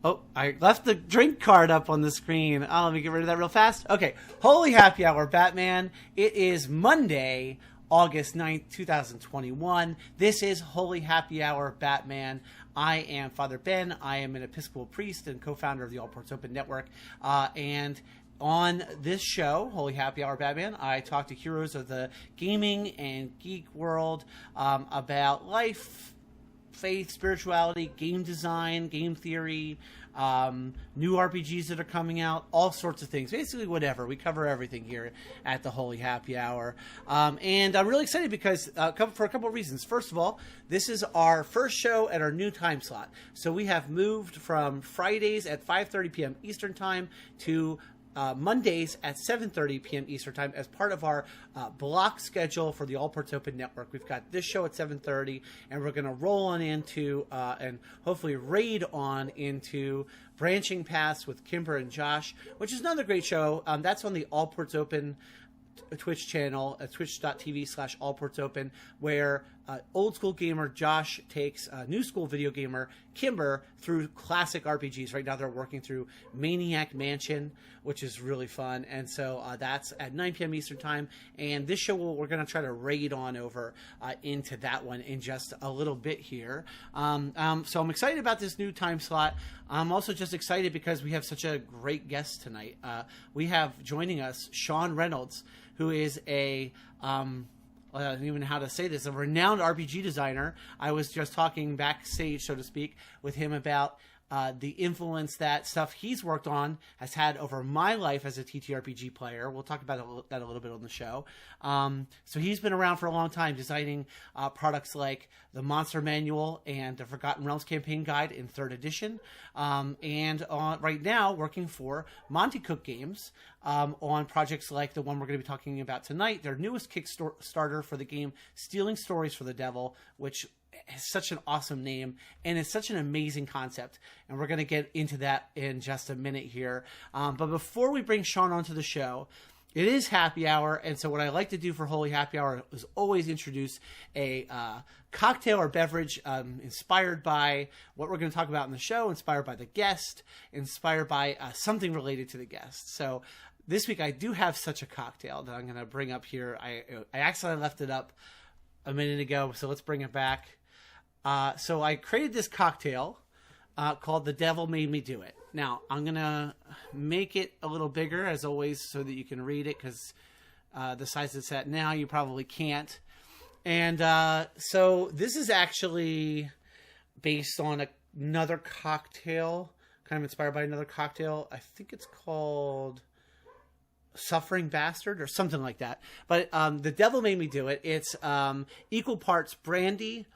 Oh, I left the drink card up on the screen. Oh, let me get rid of that real fast. Okay. Holy Happy Hour, Batman. It is Monday, August 9th, 2021. This is Holy Happy Hour, Batman. I am Father Ben. I am an Episcopal priest and co-founder of the All Ports Open Network. And on this show, Holy Happy Hour, Batman, I talk to heroes of the gaming and geek world about life, faith, spirituality, game design, game theory, new RPGs that are coming out, all sorts of things. Basically, whatever. We cover everything here at the Holy Happy Hour. And I'm really excited because for a couple of reasons. First of all, this is our first show at our new time slot. So we have moved from Fridays at 5:30 p.m. Eastern Time to Mondays at 7:30 p.m. Eastern Time as part of our block schedule for the All Ports Open Network. We've got this show at 7:30, and we're going to roll on into and hopefully raid on into Branching Paths with Kimber and Josh, which is another great show. That's on the All Ports Open Twitch channel at twitch.tv/allportsopen, where old school gamer Josh takes new school video gamer Kimber through classic RPGs. Right now they're working through Maniac Mansion, which is really fun, and so that's at 9 p.m. Eastern Time. And this show we're going to try to raid on over into that one in just a little bit here. So I'm excited about this new time slot. I'm also just excited because we have such a great guest tonight. We have joining us Sean Reynolds, who is a I don't even know how to say this, a renowned RPG designer. I was just talking backstage, so to speak, with him about the influence that stuff he's worked on has had over my life as a TTRPG player. We'll talk about that a little bit on the show. So he's been around for a long time, designing products like the Monster Manual and the Forgotten Realms Campaign Guide in 3rd edition. And right now working for Monte Cooke Games on projects like the one we're going to be talking about tonight, their newest Kickstarter for the game Stealing Stories for the Devil, which is such an awesome name, and it's such an amazing concept, and we're going to get into that in just a minute here. But before we bring Sean onto the show, it is happy hour, and so what I like to do for Holy Happy Hour is always introduce a cocktail or beverage inspired by what we're going to talk about in the show, inspired by the guest, inspired by something related to the guest. So this week I do have such a cocktail that I'm going to bring up here. I accidentally left it up a minute ago, so let's bring it back. So I created this cocktail called The Devil Made Me Do It. Now, I'm going to make it a little bigger, as always, so that you can read it, because the size it's at now, you probably can't. And so this is actually based on another cocktail, kind of inspired by another cocktail. I think it's called Suffering Bastard or something like that. But The Devil Made Me Do It. It's equal parts brandy,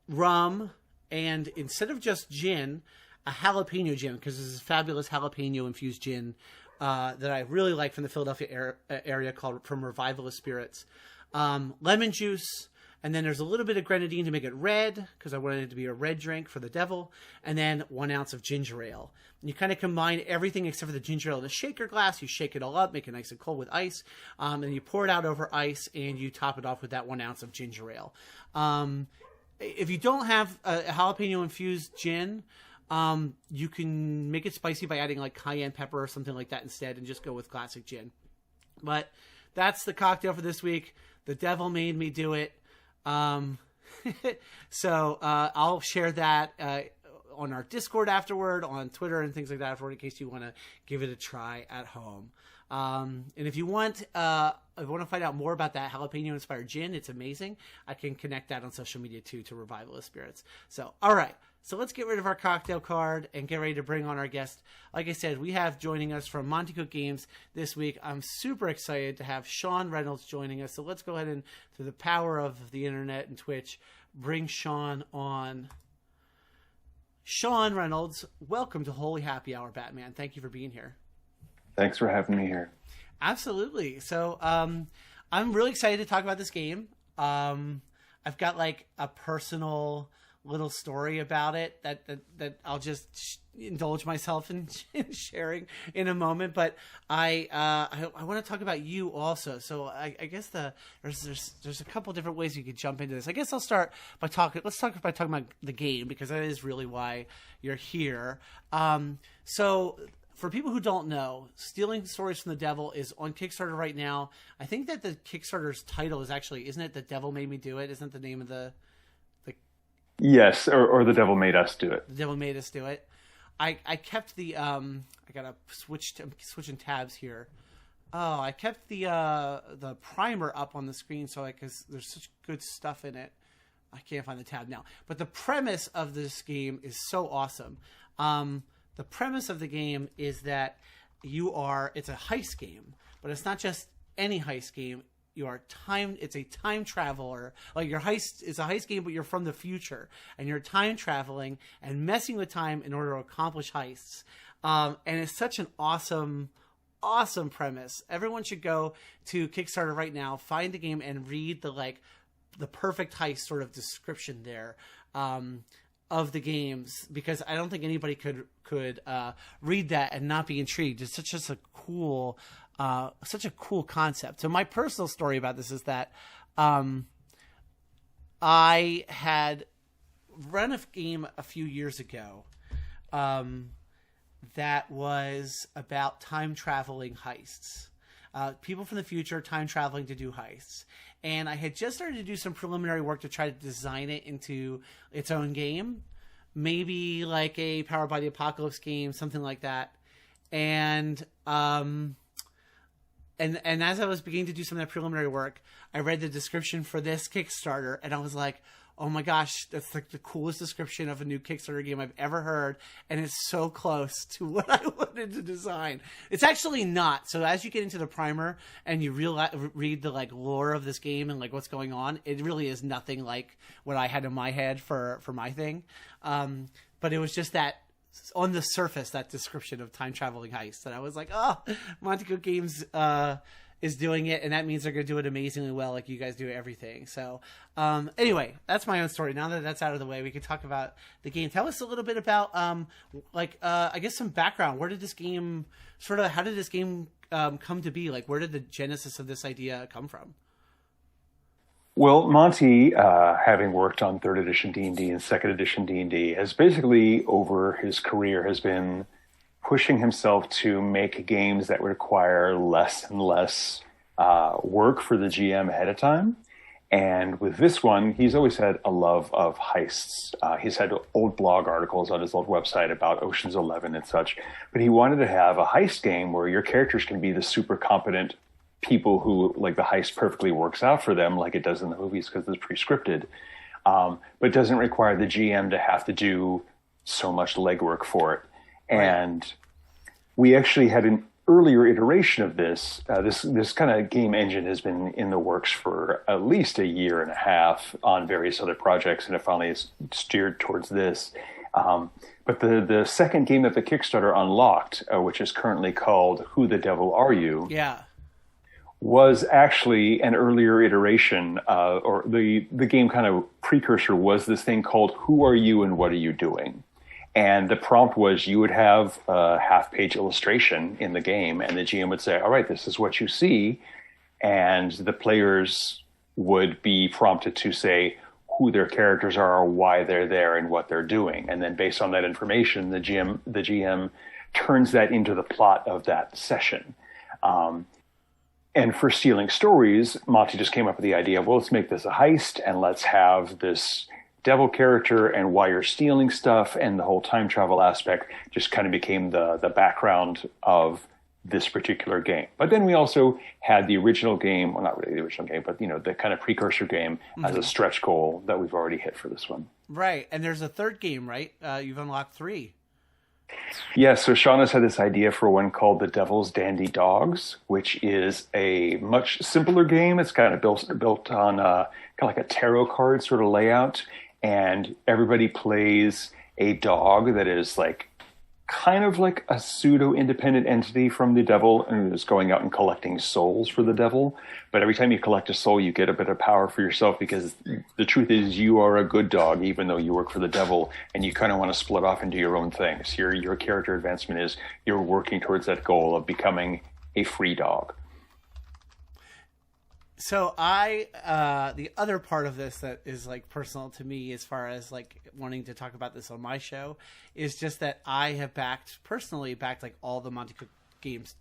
rum, and instead of just gin, a jalapeno gin, because this is a fabulous jalapeno infused gin that I really like from the Philadelphia area called from Revivalist Spirits. Lemon juice, and then there's a little bit of grenadine to make it red, because I wanted it to be a red drink for the devil, and then 1 ounce of ginger ale. And you kind of combine everything except for the ginger ale in a shaker glass. You shake it all up, make it nice and cold with ice, and you pour it out over ice, and you top it off with that 1 ounce of ginger ale. If you don't have a jalapeno infused gin, you can make it spicy by adding like cayenne pepper or something like that instead, and just go with classic gin. But that's the cocktail for this week. The Devil Made Me Do It. So I'll share that on our Discord afterward, on Twitter and things like that afterward, in case you want to give it a try at home. And if you want to find out more about that jalapeno inspired gin, it's amazing. I can connect that on social media too to Revivalist Spirits. So, all right. So let's get rid of our cocktail card and get ready to bring on our guest. Like I said, we have joining us from Monte Cooke Games this week. I'm super excited to have Sean Reynolds joining us. So let's go ahead and, through the power of the internet and Twitch, bring Sean on. Sean Reynolds, welcome to Holy Happy Hour, Batman. Thank you for being here. Thanks for having me here. Absolutely. So I'm really excited to talk about this game. I've got like a personal little story about it that I'll just indulge myself in sharing in a moment. But I want to talk about you also. So I guess there's a couple different ways you could jump into this. I guess I'll start by talking about the game, because that is really why you're here. So for people who don't know, Stealing Stories from the Devil is on Kickstarter right now. I think that the Kickstarter's title is actually, isn't it The Devil Made Me Do It? Isn't it the name of the... Yes, or The Devil Made Us Do It. The Devil Made Us Do It. I kept the... I gotta I'm switching tabs here. Oh, I kept the primer up on the screen because there's such good stuff in it. I can't find the tab now. But the premise of this game is so awesome. The premise of the game is that it's a heist game, but it's not just any heist game. It's a time traveler. Like, your heist is a heist game, but you're from the future, and you're time traveling and messing with time in order to accomplish heists. And it's such an awesome premise. Everyone should go to Kickstarter right now, find the game, and read the perfect heist sort of description there. Of the games, because I don't think anybody could read that and not be intrigued. It's such a cool concept. So my personal story about this is that I had run a game a few years ago that was about time traveling heists. People from the future time traveling to do heists. And I had just started to do some preliminary work to try to design it into its own game. Maybe like a Powered by the Apocalypse game, something like that. And as I was beginning to do some of that preliminary work, I read the description for this Kickstarter, and I was like, oh my gosh, that's like the coolest description of a new Kickstarter game I've ever heard, and it's so close to what I wanted to design. It's actually not. So as you get into the primer and you read the lore of this game and what's going on, it really is nothing like what I had in my head for my thing. But it was just that on the surface, that description of time traveling heist, and I was like, oh, Monte Cooke Games is doing it, and that means they're going to do it amazingly well, like you guys do everything. So anyway, that's my own story. Now that that's out of the way, we can talk about the game. Tell us a little bit about I guess some background. How did this game come to be? Where did the genesis of this idea come from? Well, Monte, having worked on 3rd edition D&D and 2nd edition D&D, has basically, over his career, has been pushing himself to make games that require less and less work for the GM ahead of time. And with this one, he's always had a love of heists. He's had old blog articles on his old website about Ocean's 11 and such. But he wanted to have a heist game where your characters can be the super competent people who, the heist perfectly works out for them, like it does in the movies because it's pre-scripted, but doesn't require the GM to have to do so much legwork for it. And we actually had an earlier iteration of this. This kind of game engine has been in the works for at least a year and a half on various other projects, and it finally is steered towards this. But the second game that the Kickstarter unlocked, which is currently called Who the Devil Are You? Yeah. Was actually an earlier iteration, or the game kind of precursor was this thing called Who Are You and What Are You Doing? And the prompt was you would have a half-page illustration in the game, and the GM would say, all right, this is what you see. And the players would be prompted to say who their characters are, why they're there, and what they're doing. And then based on that information, the GM turns that into the plot of that session. And for Stealing Stories, Monte just came up with the idea of, well, let's make this a heist, and let's have this devil character and why you're stealing stuff, and the whole time travel aspect just kind of became the background of this particular game. But then we also had the original game, well, not really the original game, but the kind of precursor game as a stretch goal that we've already hit for this one. Right, and there's a third game, right? You've unlocked 3. Yeah, so Shauna's had this idea for one called The Devil's Dandy Dogs, which is a much simpler game. It's kind of built on kind of like a tarot card sort of layout, and everybody plays a dog that is kind of like a pseudo-independent entity from the devil and is going out and collecting souls for the devil. But every time you collect a soul, you get a bit of power for yourself, because the truth is you are a good dog, even though you work for the devil, and you kind of want to split off into your own things. Your character advancement is you're working towards that goal of becoming a free dog. So the other part of this that is like personal to me, as far as like wanting to talk about this on my show, is just that I have personally backed like all the Monte Cooke games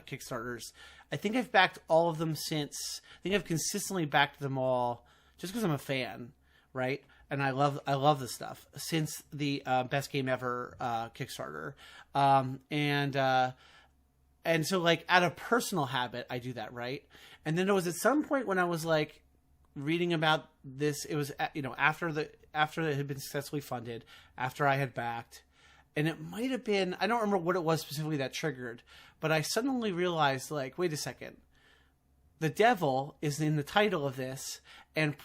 Kickstarters. I think I've backed all of them since. I think I've consistently backed them all just because I'm a fan, right? And I love the stuff since the Best Game Ever Kickstarter, and so like out of personal habit, I do that, right? And then there was at some point when I was like reading about this, it was, you know, after it had been successfully funded, after I had backed, and it might have been, I don't remember what it was specifically that triggered, but I suddenly realized, like, wait a second, the devil is in the title of this, and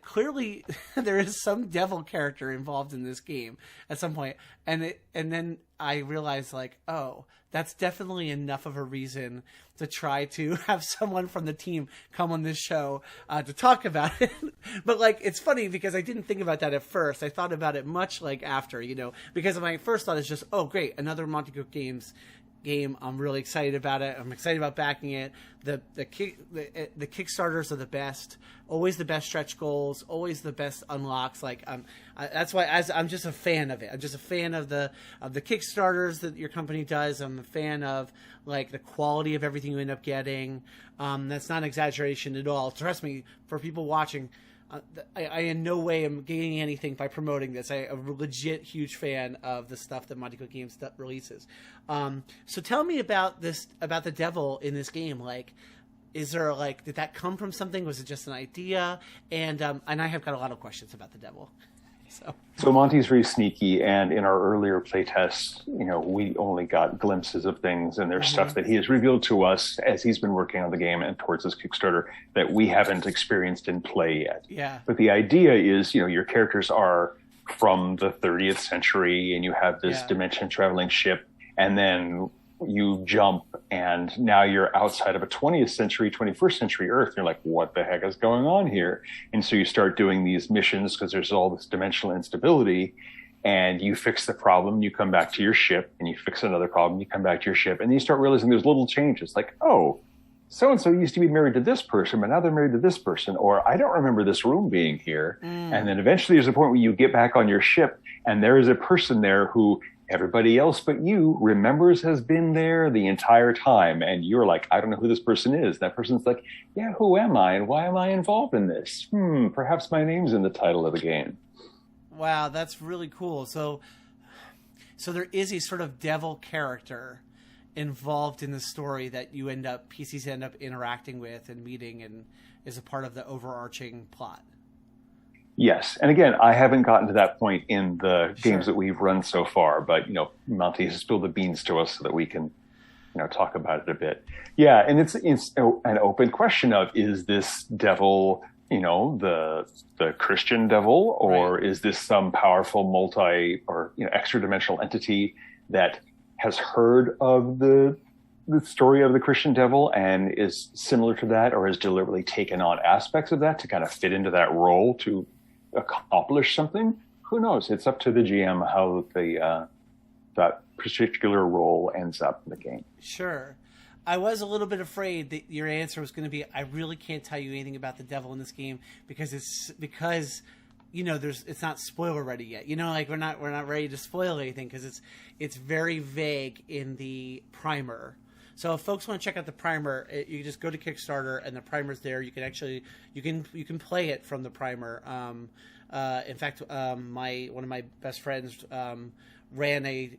clearly there is some devil character involved in this game at some point, and then I realized, like, oh, that's definitely enough of a reason to try to have someone from the team come on this show to talk about it. But like, it's funny because I didn't think about that at first. I thought about it much like after, you know, because my first thought is just, oh great, another Monte Cooke game. I'm really excited about it. I'm excited about backing it. The Kickstarters are the best. Always the best stretch goals. Always the best unlocks. Like that's why I'm just a fan of it. I'm just a fan of the Kickstarters that your company does. I'm a fan of like the quality of everything you end up getting. That's not an exaggeration at all. Trust me, for people watching, I in no way am gaining anything by promoting this. I'm a legit huge fan of the stuff that Monte Cooke Games releases. So tell me about the devil in this game. Like, is there like, did that come from something? Was it just an idea? And I have got a lot of questions about the devil. So Monte's very sneaky, and in our earlier playtests, you know, we only got glimpses of things, and there's stuff that he has revealed to us as he's been working on the game and towards this Kickstarter that we haven't experienced in play yet. Yeah. But the idea is, you know, your characters are from the 30th century, and you have this dimension traveling ship, and then you jump, and now you're outside of a 20th century, 21st century Earth. You're like, what the heck is going on here? And so you start doing these missions because there's all this dimensional instability, and you fix the problem, you come back to your ship, and you fix another problem, you come back to your ship, and you start realizing there's little changes. Like, oh, so-and-so used to be married to this person, but now they're married to this person, or I don't remember this room being here. And then eventually there's a point where you get back on your ship, and there is a person there who everybody else but you remembers has been there the entire time. And you're like, I don't know who this person is. That person's like, yeah, who am I? And why am I involved in this? Perhaps my name's in the title of the game. Wow, that's really cool. So there is a sort of devil character involved in the story that PCs end up interacting with and meeting, and is a part of the overarching plot. Yes. And again, I haven't gotten to that point in the games that we've run so far, but, you know, Monte has spilled the beans to us so that we can, you know, talk about it a bit. Yeah. And it's an open question of, is this devil, you know, the Christian devil, or is this some powerful extra dimensional entity that has heard of the story of the Christian devil and is similar to that, or has deliberately taken on aspects of that to kind of fit into that role to accomplish something? Who knows? It's up to the GM how that particular role ends up in the game. Sure. I was a little bit afraid that your answer was going to be, I really can't tell you anything about the devil in this game because you know, it's not spoiler ready yet. You know, like we're not ready to spoil anything because it's very vague in the primer. So if folks want to check out the primer, you can just go to Kickstarter and the primer's there. You can actually you can play it from the primer. In fact, one of my best friends ran a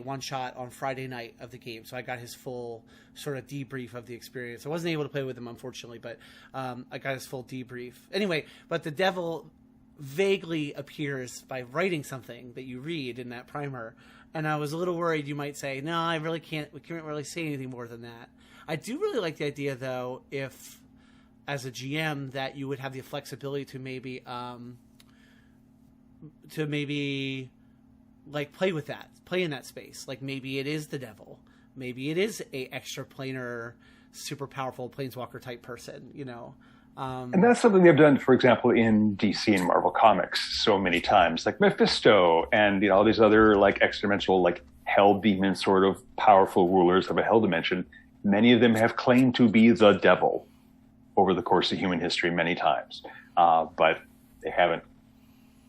one shot on Friday night of the game, so I got his full sort of debrief of the experience. I wasn't able to play with him, unfortunately, but I got his full debrief. Anyway, but the devil vaguely appears by writing something that you read in that primer. And I was a little worried you might say, no, we can't really say anything more than that. I do really like the idea, though, if, as a GM, that you would have the flexibility to maybe like play with that, play in that space. Like maybe it is the devil, maybe it is a extra planar, super powerful planeswalker type person, you know. And that's something they've done, for example, in DC and Marvel Comics so many times, like Mephisto and, you know, all these other like extra-dimensional, like hell demon sort of powerful rulers of a hell dimension. Many of them have claimed to be the devil over the course of human history many times. But they haven't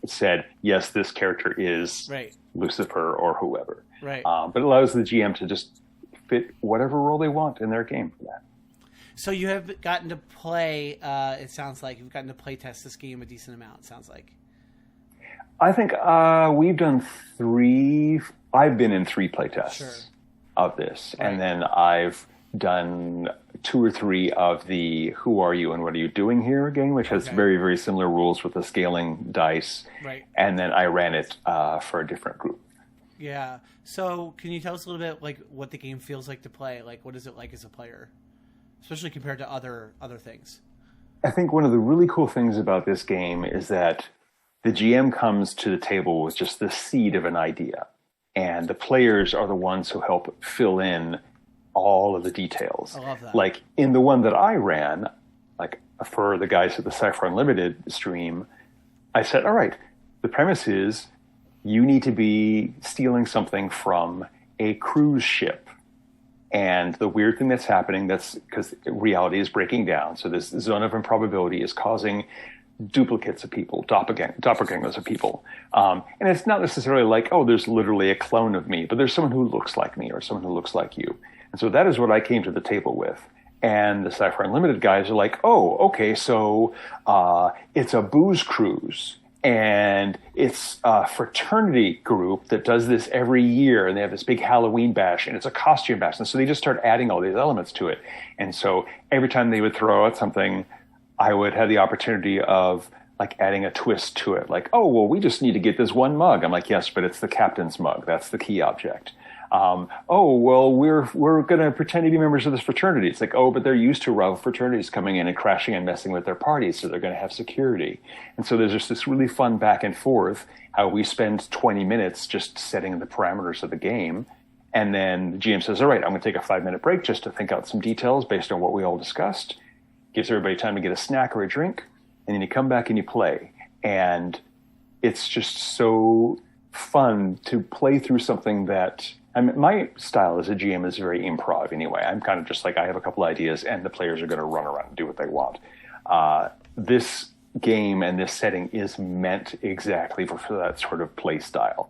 said, yes, this character is Lucifer or whoever. Right. But it allows the GM to just fit whatever role they want in their game for that. So you have gotten to play, it sounds like you've gotten to play test this game a decent amount, it sounds like. I think we've done 3, I've been in 3 playtests of this. Right. And then I've done 2 or 3 of the Who Are You and What Are You Doing Here game, which has very, very similar rules with the scaling dice. Right. And then I ran it for a different group. Yeah. So can you tell us a little bit like what the game feels like to play? Like what is it like as a player? Especially compared to other things. I think one of the really cool things about this game is that the GM comes to the table with just the seed of an idea. And the players are the ones who help fill in all of the details. I love that. Like in the one that I ran, like for the guys at the Sci-Fi Unlimited stream, I said, all right, the premise is you need to be stealing something from a cruise ship. And the weird thing that's happening, that's because reality is breaking down. So this zone of improbability is causing duplicates of people, doppelgangers of people. And it's not necessarily like, oh, there's literally a clone of me, but there's someone who looks like me or someone who looks like you. And so that is what I came to the table with. And the Sci-Fi Unlimited guys are like, oh, okay, so it's a booze cruise. And it's a fraternity group that does this every year, and they have this big Halloween bash, and it's a costume bash. And so they just start adding all these elements to it. And so every time they would throw out something, I would have the opportunity of like adding a twist to it. Like, oh, well, we just need to get this one mug. I'm like, yes, but it's the captain's mug. That's the key object. Oh, well, we're going to pretend to be members of this fraternity. It's like, oh, but they're used to rival fraternities coming in and crashing and messing with their parties, so they're going to have security. And so there's just this really fun back and forth, how we spend 20 minutes just setting the parameters of the game. And then the GM says, all right, I'm going to take a 5-minute break just to think out some details based on what we all discussed. Gives everybody time to get a snack or a drink. And then you come back and you play. And it's just so fun to play through something that... I mean, my style as a GM is very improv anyway. I'm kind of just like, I have a couple ideas and the players are going to run around and do what they want. This game and this setting is meant exactly for that sort of play style.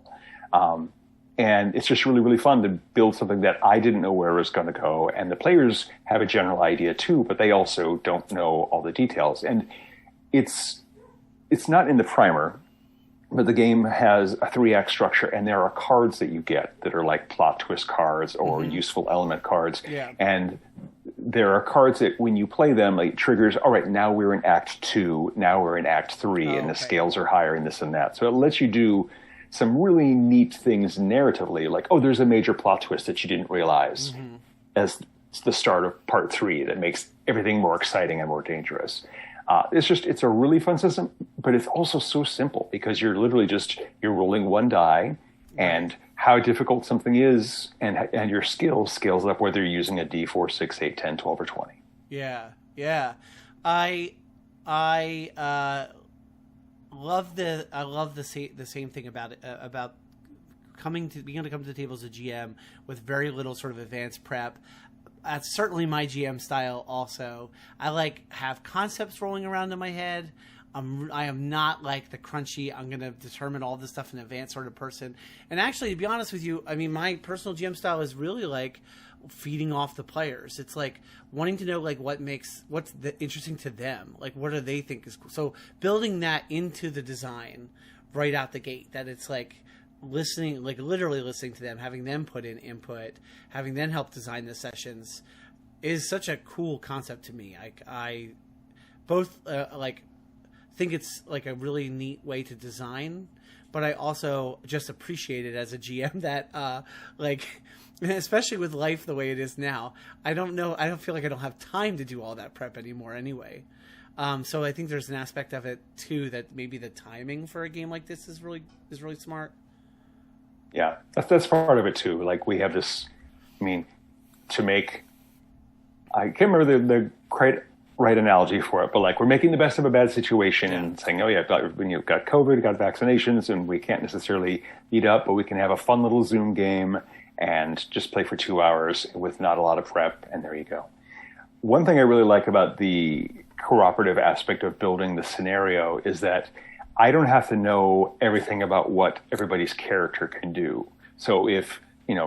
And it's just really, really fun to build something that I didn't know where it was going to go. And the players have a general idea too, but they also don't know all the details. And it's not in the primer, but the game has a 3-act structure, and there are cards that you get that are like plot twist cards or useful element cards. Yeah. And there are cards that when you play them, like triggers, all right, now we're in Act 2, now we're in Act 3, and the scales are higher and this and that. So it lets you do some really neat things narratively, like, oh, there's a major plot twist that you didn't realize as the start of Part 3 that makes everything more exciting and more dangerous. It's a really fun system, but it's also so simple because you're literally you're rolling one die, and how difficult something is and your skill scales up whether you're using a D4, 6, 8, 10, 12, or 20. Yeah. Yeah. I love the same thing about it, about being able to come to the table as a GM with very little sort of advanced prep. That's certainly my GM style also. I have concepts rolling around in my head. I am not like the crunchy, I'm going to determine all this stuff in advance sort of person. And actually, to be honest with you, I mean, my personal GM style is really like feeding off the players. It's like wanting to know like what's interesting to them. Like what do they think is cool? So building that into the design right out the gate, that it's like listening, like literally listening to them, having them put in input, having them help design the sessions is such a cool concept to me. I both think it's like a really neat way to design, but I also just appreciate it as a GM that especially with life the way it is now, I don't feel like I don't have time to do all that prep anymore anyway. So I think there's an aspect of it too that maybe the timing for a game like this is really smart. Yeah, that's part of it too. Like we have this, I mean, to make, I can't remember the right analogy for it, but like we're making the best of a bad situation and saying, oh yeah, when you've got COVID, got vaccinations, and we can't necessarily meet up, but we can have a fun little Zoom game and just play for 2 hours with not a lot of prep, and there you go. One thing I really like about the cooperative aspect of building the scenario is that I don't have to know everything about what everybody's character can do. So if,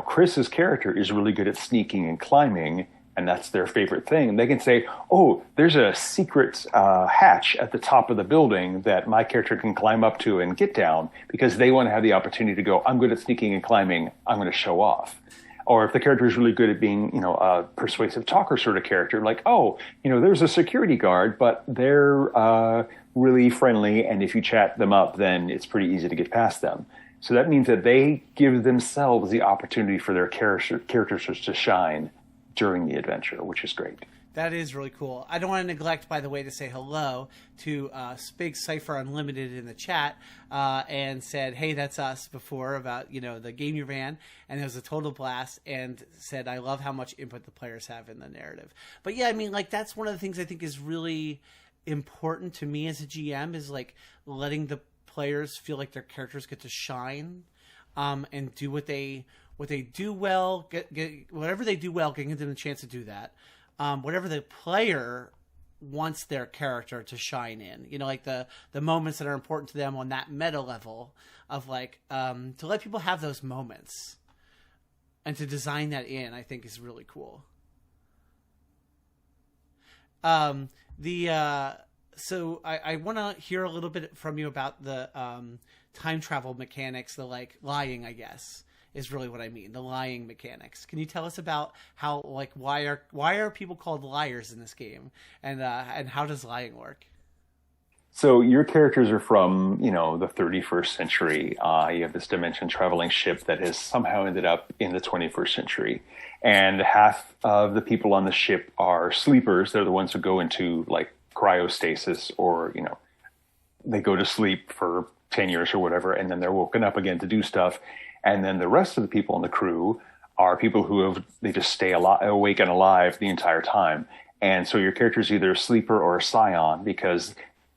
Chris's character is really good at sneaking and climbing, and that's their favorite thing, they can say, oh, there's a secret hatch at the top of the building that my character can climb up to and get down, because they want to have the opportunity to go, I'm good at sneaking and climbing, I'm going to show off. Or if the character is really good at being, a persuasive talker sort of character, like, oh, there's a security guard, but they're really friendly, and if you chat them up, then it's pretty easy to get past them. So that means that they give themselves the opportunity for their characters to shine during the adventure, which is great. That is really cool. I don't want to neglect, by the way, to say hello to Spig Cypher Unlimited in the chat, and said, hey, that's us before about, the game you ran, and it was a total blast, and said, I love how much input the players have in the narrative. But yeah, I mean, like, that's one of the things I think is really important to me as a GM, is like letting the players feel like their characters get to shine, and do what they do well, get whatever they do well, giving them a chance to do that. Whatever the player wants their character to shine in, like the moments that are important to them on that meta level of like, to let people have those moments and to design that in, I think is really cool. So I want to hear a little bit from you about the time travel mechanics, the like lying, I guess, is really what I mean. The lying mechanics. Can you tell us about how, like, why are people called liars in this game, and how does lying work? So your characters are from, the 31st century. You have this dimension traveling ship that has somehow ended up in the 21st century. And half of the people on the ship are sleepers. They're the ones who go into like cryostasis, or, they go to sleep for 10 years or whatever, and then they're woken up again to do stuff. And then the rest of the people in the crew are people they just stay awake and alive the entire time. And so your character is either a sleeper or a scion, because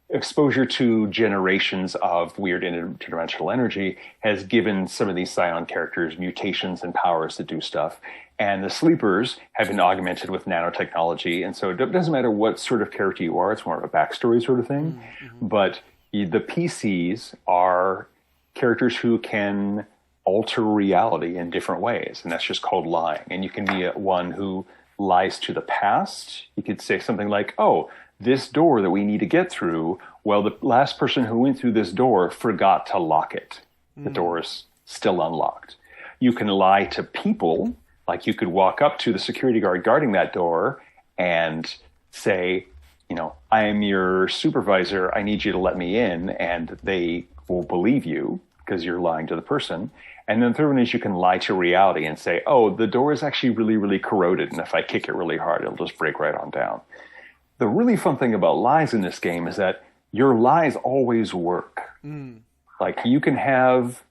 exposure to generations of weird interdimensional energy has given some of these scion characters mutations and powers to do stuff. And the sleepers have been augmented with nanotechnology. And so it doesn't matter what sort of character you are, it's more of a backstory sort of thing. Mm-hmm. But the PCs are characters who can alter reality in different ways, and that's just called lying. And you can be one who lies to the past. You could say something like, oh, this door that we need to get through, well, the last person who went through this door forgot to lock it. The door is still unlocked. You can lie to people, like you could walk up to the security guard guarding that door and say, I am your supervisor, I need you to let me in, and they will believe you because you're lying to the person. And then the third one is you can lie to reality and say, oh, the door is actually really, really corroded, and if I kick it really hard, it'll just break right on down. The really fun thing about lies in this game is that your lies always work. Like you can have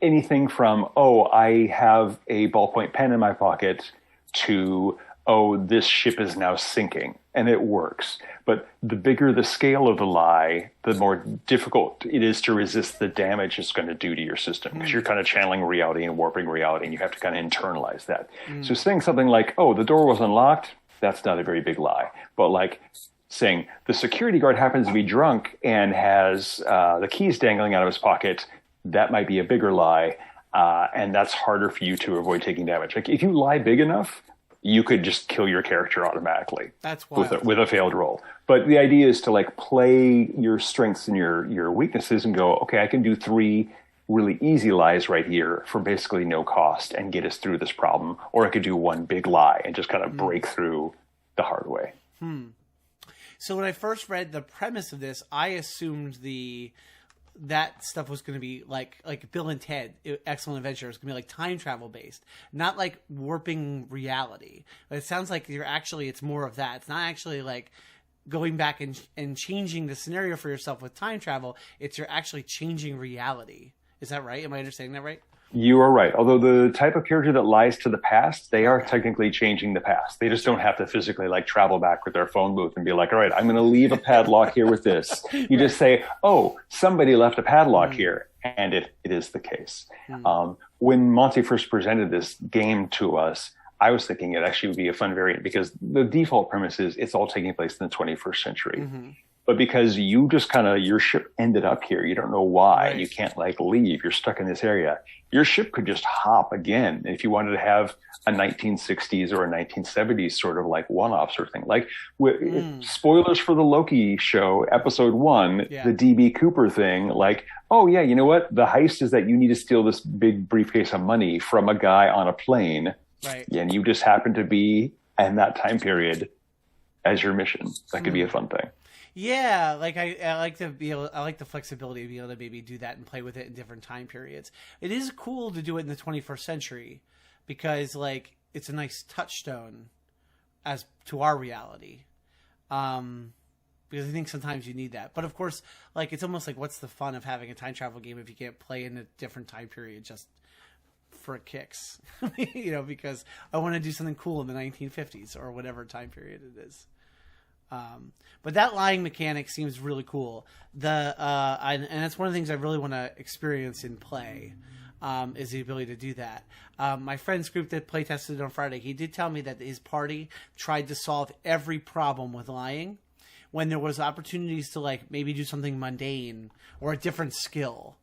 anything from, oh, I have a ballpoint pen in my pocket, to, oh, this ship is now sinking, and it works. But the bigger the scale of the lie, the more difficult it is to resist the damage it's going to do to your system, because you're kind of channeling reality and warping reality, and you have to kind of internalize that. So saying something like, oh, the door was unlocked, that's not a very big lie. But like saying the security guard happens to be drunk and has the keys dangling out of his pocket, that might be a bigger lie, and that's harder for you to avoid taking damage. Like if you lie big enough, you could just kill your character automatically. That's wild. With a failed roll. But the idea is to like play your strengths and your weaknesses and go, okay, I can do 3 really easy lies right here for basically no cost and get us through this problem. Or I could do 1 big lie and just kind of break through the hard way. So when I first read the premise of this, I assumed that stuff was going to be like Bill and Ted, Excellent Adventure, was going to be like time travel based, not like warping reality. But it sounds like it's more of that. It's not actually like going back and changing the scenario for yourself with time travel. You're actually changing reality. Is that right? Am I understanding that right? You are right. Although the type of character that lies to the past, they are technically changing the past. They just don't have to physically like travel back with their phone booth and be like, all right, I'm going to leave a padlock here with this. You just say, oh, somebody left a padlock here. And it is the case. When Monte first presented this game to us, I was thinking it actually would be a fun variant because the default premise is it's all taking place in the 21st century. But because you just kind of, your ship ended up here, you don't know why, you can't like leave, you're stuck in this area. Your ship could just hop again if you wanted to have a 1960s or a 1970s sort of like one-off sort of thing. Like spoilers for the Loki show, episode 1, the DB Cooper thing, like, oh yeah, you know what? The heist is that you need to steal this big briefcase of money from a guy on a plane. Right. And you just happen to be in that time period as your mission. That could be a fun thing. Yeah, like I like to be able. I like the flexibility to be able to maybe do that and play with it in different time periods. It is cool to do it in the 21st century because like it's a nice touchstone as to our reality. Because I think sometimes you need that. But of course, like it's almost like what's the fun of having a time travel game if you can't play in a different time period just for kicks, because I want to do something cool in the 1950s or whatever time period it is. But that lying mechanic seems really cool. And that's one of the things I really want to experience in play, is the ability to do that. My friend's group that play tested it on Friday, he did tell me that his party tried to solve every problem with lying when there was opportunities to like maybe do something mundane or a different skill,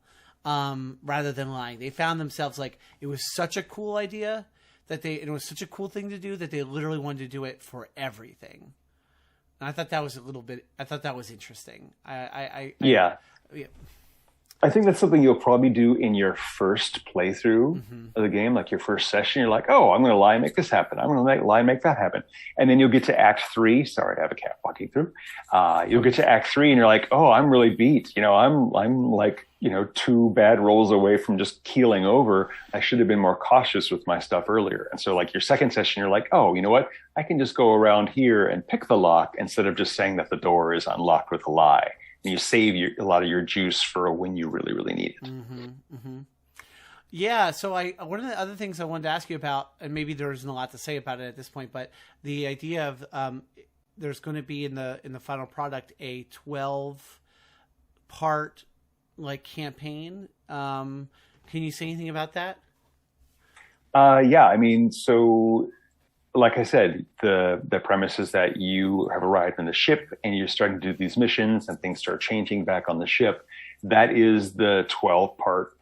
rather than lying. They found themselves like, it was such a cool idea it was such a cool thing to do that they literally wanted to do it for everything. And I thought that was interesting. Yeah. I think that's something you'll probably do in your first playthrough of the game, like your first session. You're like, oh, I'm going to lie and make this happen. I'm going to lie and make that happen. And then you'll get to Act 3. Sorry, I have a cat walking through. You'll get to Act 3 and you're like, oh, I'm really beat. I'm like, 2 bad rolls away from just keeling over. I should have been more cautious with my stuff earlier. And so like your second session, you're like, oh, you know what? I can just go around here and pick the lock instead of just saying that the door is unlocked with a lie. And you save a lot of your juice for when you really, really need it. Yeah. So one of the other things I wanted to ask you about, and maybe there isn't a lot to say about it at this point, but the idea of there's going to be in the final product a 12-part like campaign. Can you say anything about that? Yeah. I mean, so like I said, the premise is that you have arrived on the ship and you're starting to do these missions and things start changing back on the ship. That is the 12-part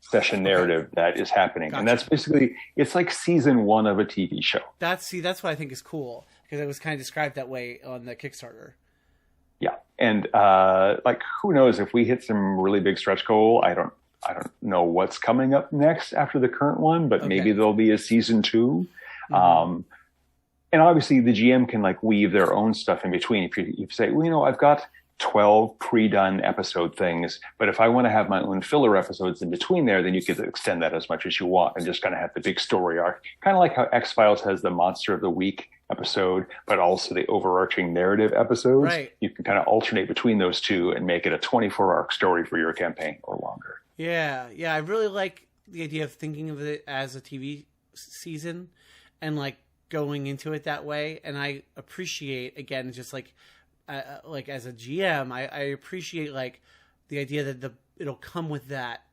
session narrative that is happening. Gotcha. And that's basically, it's like season 1 of a TV show. That's what I think is cool because it was kind of described that way on the Kickstarter. Yeah. And like, who knows if we hit some really big stretch goal, I don't know what's coming up next after the current one, but maybe there'll be a season 2. And obviously the GM can like weave their own stuff in between. If you say, well, I've got 12 pre-done episode things, but if I want to have my own filler episodes in between there, then you could extend that as much as you want and just kind of have the big story arc. Kind of like how X-Files has the Monster of the Week episode, but also the overarching narrative episodes. Right. You can kind of alternate between those two and make it a 24-arc story for your campaign or longer. Yeah. Yeah. I really like the idea of thinking of it as a TV season and like going into it that way. And I appreciate, again, just like as a GM, I appreciate like the idea that it'll come with that,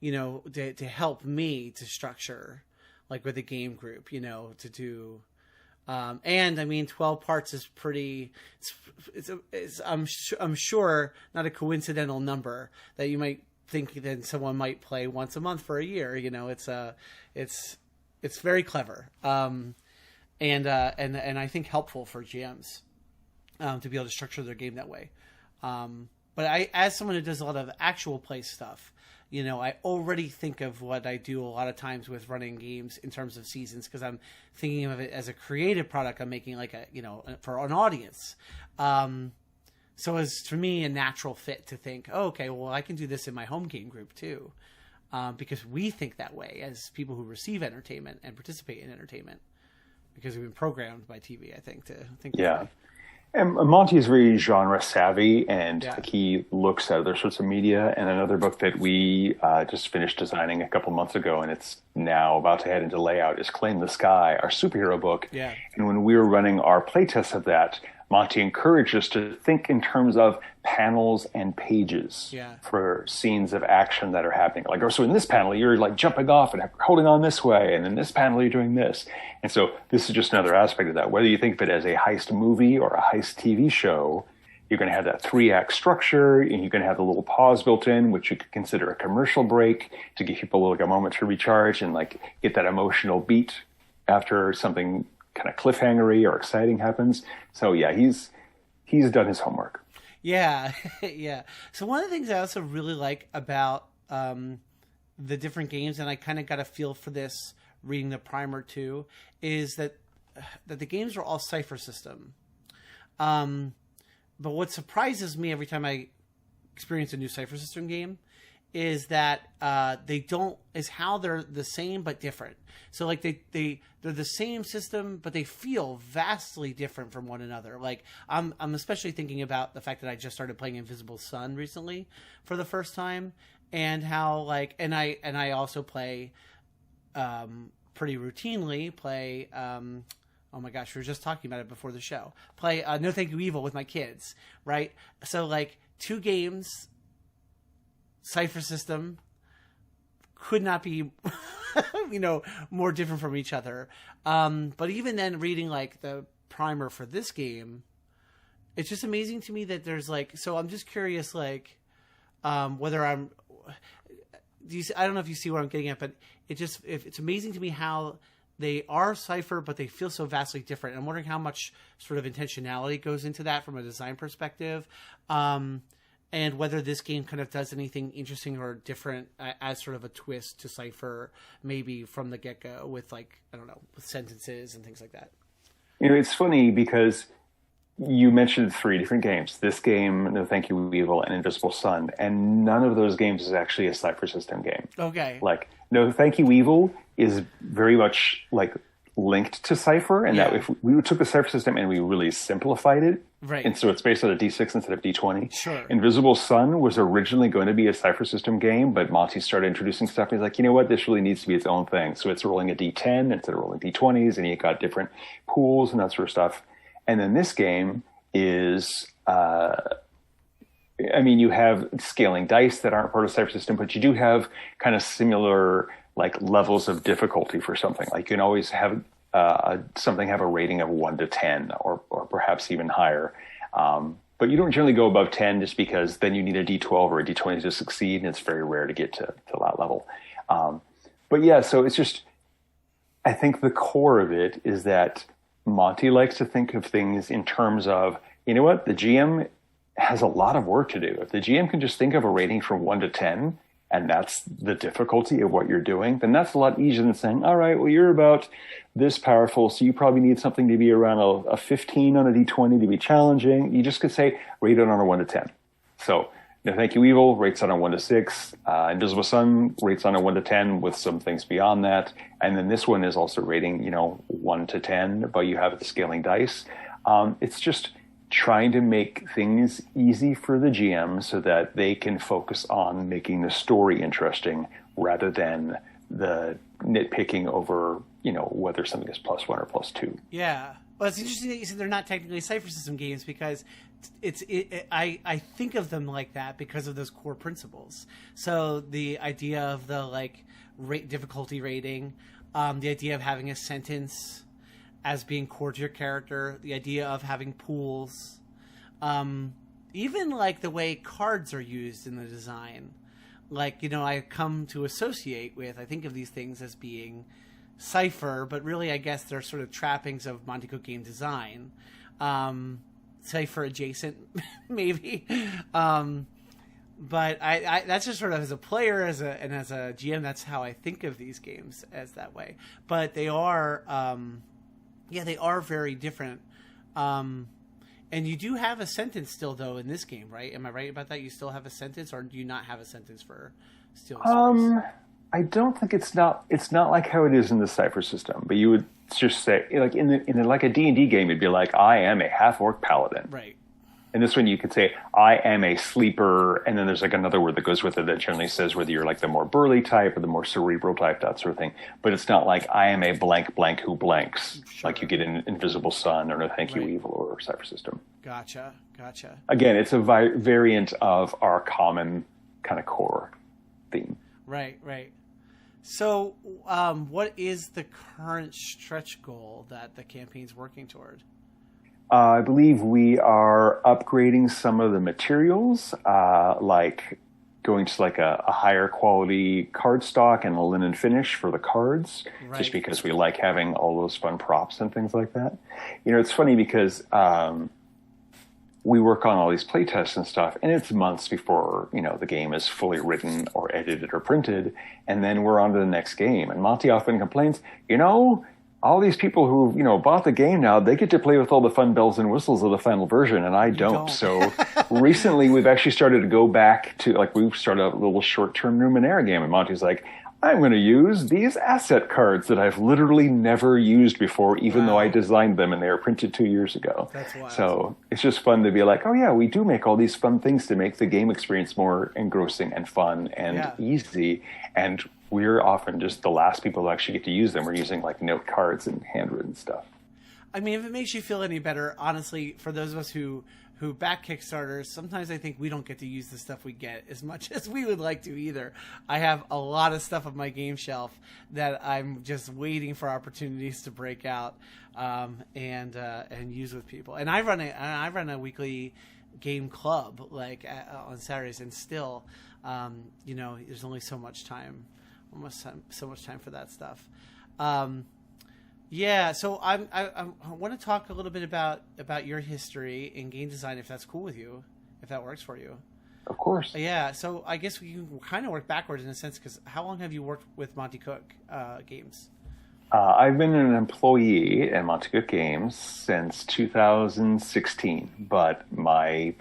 to help me to structure like with a game group, to do. And I mean, 12 parts is pretty, I'm sure not a coincidental number that you might think that someone might play once a month for a year. It's very clever. And I think helpful for GMs, to be able to structure their game that way. But as someone who does a lot of actual play stuff, I already think of what I do a lot of times with running games in terms of seasons, because I'm thinking of it as a creative product I'm making like for an audience. So it's for me a natural fit to think, oh, okay, well, I can do this in my home game group too. Because we think that way as people who receive entertainment and participate in entertainment, because we've been programmed by TV, I think, to think that way. And Monty is very genre savvy, and Yeah. like, he looks at other sorts of media. And another book that we just finished designing a couple months ago, and it's now about to head into layout, is Claim the Sky, our superhero book. Yeah. And when we were running our playtests of that, Monty encouraged us to think in terms of panels and pages Yeah. for scenes of action that are happening. Like, oh, so in this panel, you're like jumping off and holding on this way, and in this panel, you're doing this. And so this is just another aspect of that. Whether you think of it as a heist movie or a heist TV show, you're going to have that 3-act structure, and you're going to have the little pause built in, which you could consider a commercial break to give people like a moment to recharge and like get that emotional beat after something kind of cliffhangery or exciting happens. So yeah, he's done his homework. Yeah, yeah. So one of the things I also really like about the different games, and I kind of got a feel for this reading the primer too, is that the games are all cipher system. But what surprises me every time I experience a new cipher system game is that how they're the same but different. So like they're the same system, but they feel vastly different from one another. Like I'm especially thinking about the fact that I just started playing Invisible Sun recently for the first time, and how like and I also play pretty routinely play oh my gosh, we were just talking about it before the show. Play No Thank You Evil with my kids, right? So like 2 games, cipher system, could not be more different from each other. But even then, reading like the primer for this game, it's just amazing to me that there's like, so I'm just curious, like whether I don't know if you see what I'm getting at, but it's amazing to me how they are cipher, but they feel so vastly different. I'm wondering how much sort of intentionality goes into that from a design perspective. And whether this game kind of does anything interesting or different as sort of a twist to cipher, maybe from the get-go with like, I don't know, with sentences and things like that. It's funny because you mentioned 3 different games. This game, No Thank You Evil, and Invisible Sun. And none of those games is actually a cipher system game. Okay. Like, No Thank You Evil is very much like linked to cipher, and that if we took the cipher system and we really simplified it, right, and so it's based on a D6 instead of D20. Sure. Invisible Sun was originally going to be a cipher system game, but Monty started introducing stuff, and he's like, you know what, this really needs to be its own thing. So it's rolling a D10 instead of rolling D20s, and you got different pools and that sort of stuff. And then this game is, you have scaling dice that aren't part of the cipher system, but you do have kind of similar like levels of difficulty for something. Like you can always have something have a rating of 1 to 10 or perhaps even higher. But you don't generally go above 10 just because then you need a D12 or a D20 to succeed, and it's very rare to get to that level. But yeah, so it's just, I think the core of it is that Monty likes to think of things in terms of, you know what, the GM has a lot of work to do. If the GM can just think of a rating from 1 to 10, and that's the difficulty of what you're doing, then that's a lot easier than saying, all right, well, you're about this powerful, so you probably need something to be around a 15 on a D20 to be challenging. You just could say, rate it on a 1 to 10. So, No Thank You Evil rates on a 1 to 6. Invisible Sun rates on a 1 to 10 with some things beyond that. And then this one is also rating, 1 to 10, but you have the scaling dice. It's just trying to make things easy for the GM so that they can focus on making the story interesting rather than the nitpicking over, whether something is +1 or +2. Yeah. Well, it's interesting that you said they're not technically cipher system games, because I think of them like that because of those core principles. So the idea of the difficulty rating, the idea of having a sentence as being core to your character, the idea of having pools, even like the way cards are used in the design. I come to associate with, I think of these things as being cipher, but really I guess they're sort of trappings of Monte Cooke game design. Cipher adjacent, maybe. But I that's just sort of as a player, as a GM, that's how I think of these games, as that way. But they are, they are very different. And you do have a sentence still, though, in this game, right? Am I right about that? You still have a sentence, or do you not have a sentence for Steel and Swords? I don't think it's not like how it is in the Cypher system, but you would just say, like in like a D&D game, it'd be like, I am a half-orc paladin. Right. And this one you could say, I am a sleeper, and then there's like another word that goes with it that generally says whether you're like the more burly type or the more cerebral type, that sort of thing. But it's not like, I am a blank blank who blanks, sure. Like you get in Invisible Sun or No Thank You Evil or Cypher System. Gotcha. Again, it's a variant of our common kind of core theme. Right. So what is the current stretch goal that the campaign's working toward? I believe we are upgrading some of the materials, like going to like a higher quality cardstock and a linen finish for the cards, right. Just because we like having all those fun props and things like that. You know, it's funny because we work on all these playtests and stuff, and it's months before, you know, the game is fully written or edited or printed, and then we're on to the next game. And Monte often complains, you know, all these people who, you know, bought the game now, they get to play with all the fun bells and whistles of the final version, and I don't. So recently we've actually started to go back to, like, we've started a little short-term Numenera game, and Monte's like, I'm going to use these asset cards that I've literally never used before, even though I designed them and they were printed 2 years ago. That's wild. So it's just fun to be like, oh yeah, we do make all these fun things to make the game experience more engrossing and fun and easy. And we're often just the last people who actually get to use them. We're using like note cards and handwritten stuff. I mean, if it makes you feel any better, honestly, for those of us who back Kickstarters, sometimes I think we don't get to use the stuff we get as much as we would like to either. I have a lot of stuff on my game shelf that I'm just waiting for opportunities to break out and use with people. And I run a weekly game club like on Saturdays, and still, you know, there's only so much time, so much time for that stuff. Yeah, so I want to talk a little bit about your history in game design, if that's cool with you, if that works for you. Of course. Yeah, so I guess we can kind of work backwards in a sense, because how long have you worked with Monte Cooke games? I've been an employee at Monte Cooke Games since 2016, but my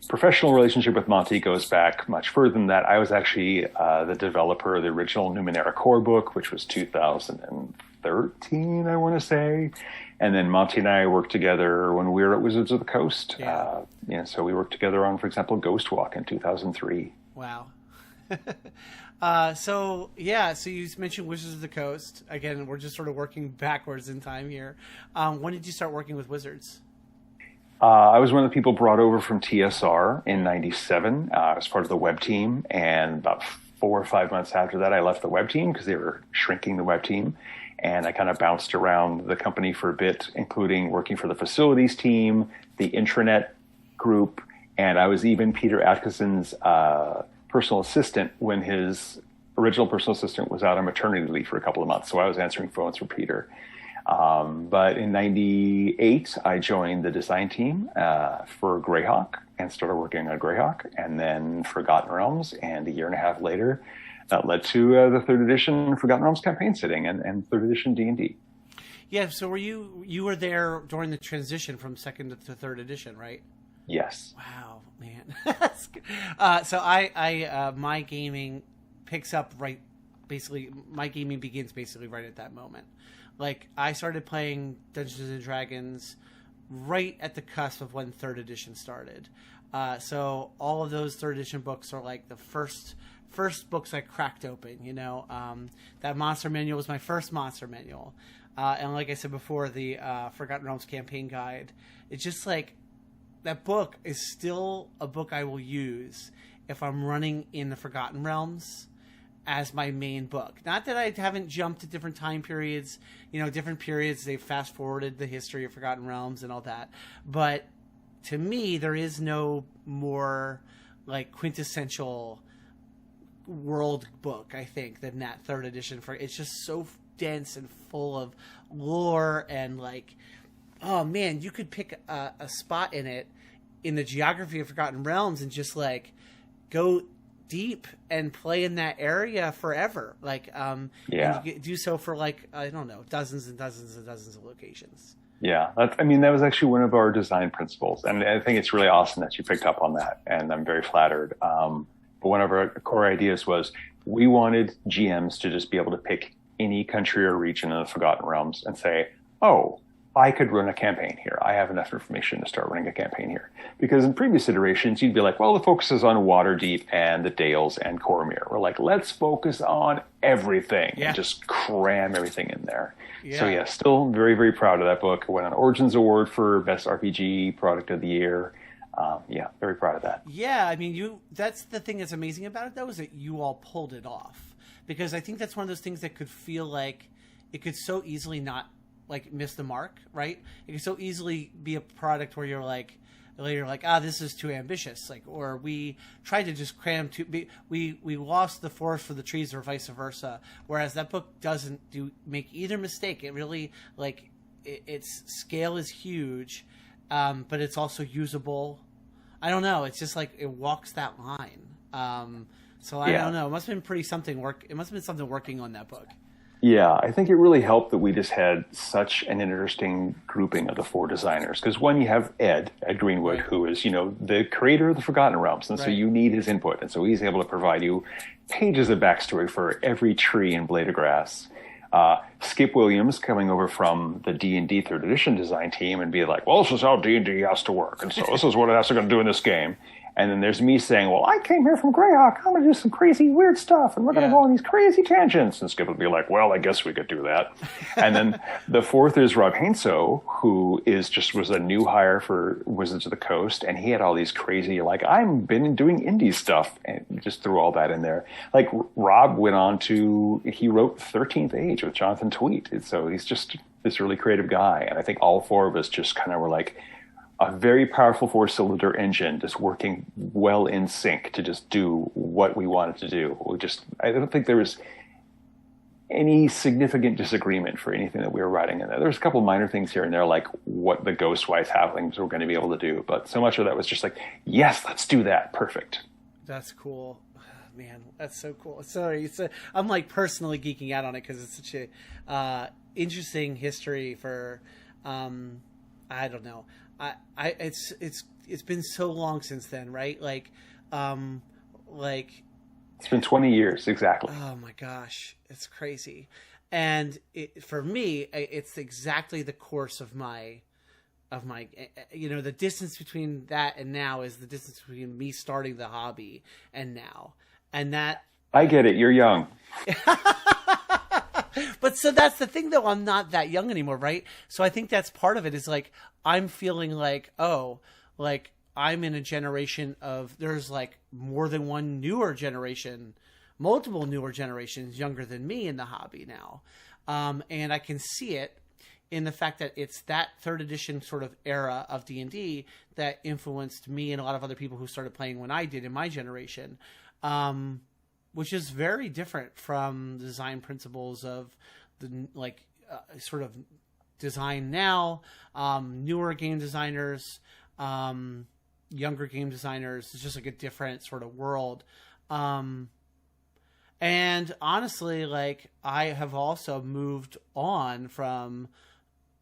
professional relationship with Monte goes back much further than that. I was actually the developer of the original Numenera core book, which was 2013, I want to say. And then Monte and I worked together when we were at Wizards of the Coast. Yeah. So we worked together on, for example, Ghost Walk in 2003. Wow. So you mentioned Wizards of the Coast. Again, we're just sort of working backwards in time here. When did you start working with Wizards? I was one of the people brought over from TSR in 97 as part of the web team. And about 4 or 5 months after that, I left the web team because they were shrinking the web team. And I kind of bounced around the company for a bit, including working for the facilities team, the intranet group, and I was even Peter Atkinson's personal assistant when his original personal assistant was out on maternity leave for a couple of months. So I was answering phones for Peter. But in 98, I joined the design team for Greyhawk and started working on Greyhawk, and then Forgotten Realms. And a year and a half later, that led to the 3rd edition Forgotten Realms campaign setting and 3rd edition D&D. Yeah, so you were there during the transition from 2nd to 3rd edition, right? Yes. Wow, man. So I my gaming picks up right, basically, my gaming begins basically right at that moment. Like, I started playing Dungeons and Dragons right at the cusp of when 3rd edition started. So all of those 3rd edition books are like the first books I cracked open, you know. That monster manual was my first monster manual. And like I said before, the Forgotten Realms campaign guide, it's just like, that book is still a book I will use if I'm running in the Forgotten Realms as my main book. Not that I haven't jumped to different time periods, you know, different periods, they've fast forwarded the history of Forgotten Realms and all that. But to me, there is no more like quintessential world book, I think, than that 3rd edition. It's just so dense and full of lore, and like, oh man, you could pick a spot in it in the geography of Forgotten Realms and just like go deep and play in that area forever. Like, and you do so for like, I don't know, dozens and dozens and dozens of locations. Yeah, that was actually one of our design principles, and I think it's really awesome that you picked up on that, and I'm very flattered. But one of our core ideas was, we wanted GMs to just be able to pick any country or region in the Forgotten Realms and say, oh, I could run a campaign here. I have enough information to start running a campaign here. Because in previous iterations, you'd be like, well, the focus is on Waterdeep and the Dales and Cormyr. We're like, let's focus on everything and just cram everything in there. Yeah. So yeah, still very, very proud of that book. It won an Origins Award for Best RPG Product of the Year. Yeah, very proud of that. Yeah, I mean, that's the thing that's amazing about it, though, is that you all pulled it off. Because I think that's one of those things that could feel like it could so easily not like miss the mark, right? It could so easily be a product where you're like, this is too ambitious, like, or we tried to just cram we lost the forest for the trees, or vice versa. Whereas that book doesn't make either mistake. It really its scale is huge, but it's also usable. I don't know. It's just like it walks that line. So I don't know. It must have been It must have been something working on that book. Yeah, I think it really helped that we just had such an interesting grouping of the 4 designers. Because one, you have Ed Greenwood, who is, the creator of the Forgotten Realms. And so you need his input. And so he's able to provide you pages of backstory for every tree and blade of grass. Skip Williams coming over from the D&D 3rd edition design team and be like, well, this is how D&D has to work. And so this is what it has to do in this game. And then there's me saying, well, I came here from Greyhawk. I'm going to do some crazy, weird stuff. And we're going to go on these crazy tangents. And Skip would be like, well, I guess we could do that. And then the 4th is Rob Hainso, who was a new hire for Wizards of the Coast. And he had all these crazy, I've been doing indie stuff. And just threw all that in there. Rob went on he wrote 13th Age with Jonathan Tweet. And so he's just this really creative guy. And I think all 4 of us just kind of were like, a very powerful 4-cylinder engine just working well in sync to just do what we wanted to do. I don't think there was any significant disagreement for anything that we were writing in there. There's a couple minor things here and there, like what the Ghostwise halflings were going to be able to do. But so much of that was just like, yes, let's do that. Perfect. That's cool. Man, that's so cool. Sorry, I'm personally geeking out on it because it's such a interesting history for, I don't know. It's been so long since then, right? It's been 20 years exactly. Oh my gosh, it's crazy. And for me, it's exactly the course of my the distance between that and now is the distance between me starting the hobby and now. And that I get it. You're young. But so that's the thing, though. I'm not that young anymore, right? So I think that's part of it is I'm feeling I'm in a generation of there's more than one newer generation, multiple newer generations younger than me in the hobby now. And I can see it in the fact that it's that 3rd edition sort of era of D&D that influenced me and a lot of other people who started playing when I did in my generation. Which is very different from the design principles of the sort of design now, newer game designers, younger game designers. It's just a different sort of world. And honestly, I have also moved on from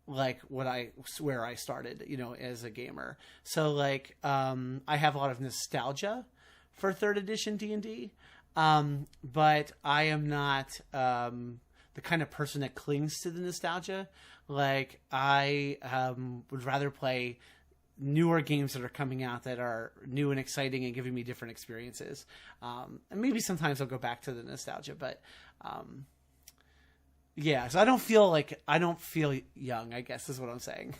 where I started, as a gamer. So I have a lot of nostalgia for 3rd edition D&D. But I am not the kind of person that clings to the nostalgia. I would rather play newer games that are coming out that are new and exciting and giving me different experiences. And maybe sometimes I'll go back to the nostalgia, but so I don't feel young, I guess is what I'm saying.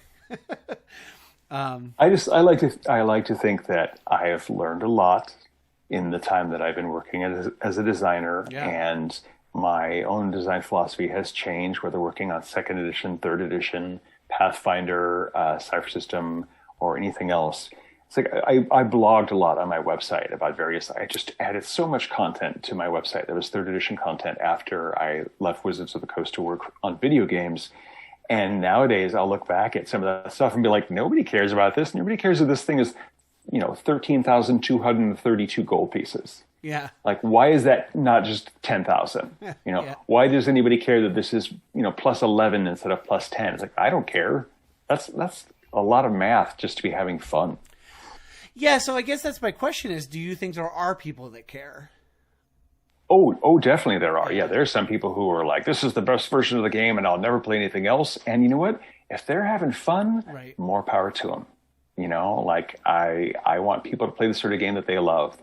I like to think that I have learned a lot in the time that I've been working as a designer, and my own design philosophy has changed, whether working on 2nd edition, 3rd edition, Pathfinder, Cypher System, or anything else. It's I blogged a lot on my website about I just added so much content to my website that was 3rd edition content after I left Wizards of the Coast to work on video games. And nowadays I'll look back at some of that stuff and be like, nobody cares about this. Nobody cares that this thing is 13,232 gold pieces. Yeah. Why is that not just 10,000? Why does anybody care that this is, plus 11 instead of plus 10? It's I don't care. That's a lot of math just to be having fun. Yeah. So I guess that's my question is, do you think there are people that care? Oh, definitely there are. Yeah, there's some people who are like, this is the best version of the game and I'll never play anything else. And you know what? If they're having fun, Right. more power to them. You know, like I want people to play the sort of game that they love.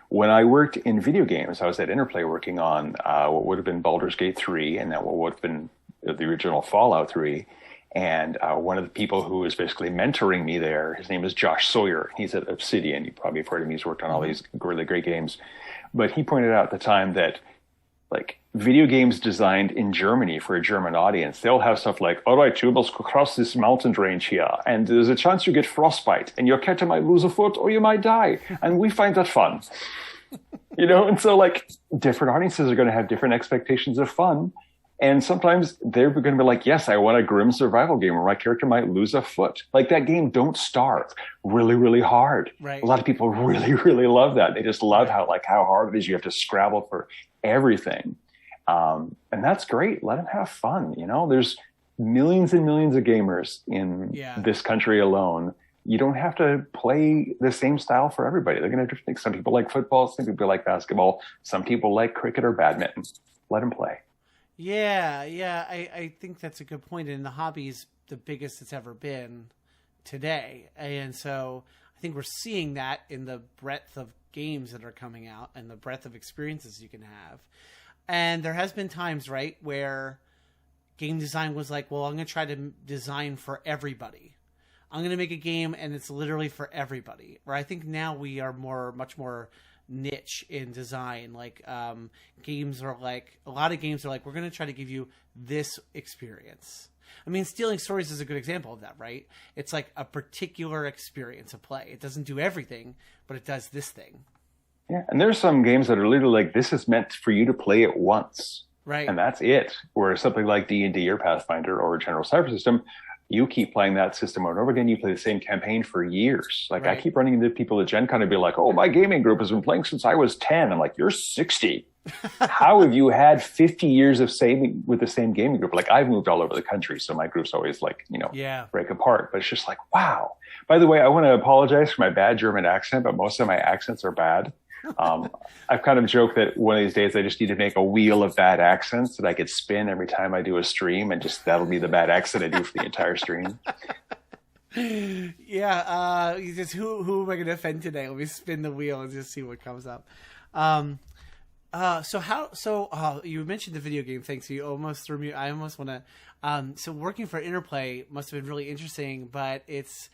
When I worked in video games, I was at Interplay working on what would have been Baldur's Gate 3 and then what would have been the original Fallout 3. And one of the people who was basically mentoring me there, his name is Josh Sawyer. He's at Obsidian. You probably have heard of him. He's worked on all these really great games. But he pointed out at the time that, like, video games designed in Germany for a German audience, they'll have stuff like, all right, you must cross this mountain range here, and there's a chance you get frostbite, and your cat might lose a foot, or you might die. And we find that fun. You know, and so, like, different audiences are going to have different expectations of fun. And sometimes they're going to be like, yes, I want a grim survival game where my character might lose a foot. Like that game, Don't Starve, really, really hard. Right. A lot of people really, really love that. They just love how hard it is. You have to scrabble for everything. And that's great. Let them have fun. You know, there's millions and millions of gamers in this country alone. You don't have to play the same style for everybody. They're going to have different things. Some people like football. Some people like basketball. Some people like cricket or badminton. Let them play. Yeah, I think that's a good point. And the hobby's the biggest it's ever been today. And so I think we're seeing that in the breadth of games that are coming out and the breadth of experiences you can have. And there has been times, right, where game design was like, well, I'm going to try to design for everybody. I'm going to make a game and it's literally for everybody. Where I think now we are much more niche in design. Like games are like, a lot of games are like, we're going to try to give you this experience. I mean, Stealing Stories is a good example of that, right? It's like a particular experience of play. It doesn't do everything, but it does this thing. Yeah, and there's some games that are literally like, this is meant for you to play it once. Right. And that's it. Whereas something like D&D or Pathfinder or General Cyber System, you keep playing that system over and over again. You play the same campaign for years. Like I keep running into people at Gen Con and be like, oh, my gaming group has been playing since I was 10. I'm like, you're 60. How have you had 50 years of saving with the same gaming group? Like I've moved all over the country. So my group's always like, you know, break apart. But it's just like, wow. By the way, I want to apologize for my bad German accent, but most of my accents are bad. I've kind of joked that one of these days I just need to make a wheel of bad accents that I could spin every time I do a stream, and just that'll be the bad accent I do for the entire stream. Yeah, just who am I going to offend today? Let me spin the wheel and just see what comes up. So you mentioned the video game thing, so you almost threw me. I almost want to. So working for Interplay must have been really interesting, but it's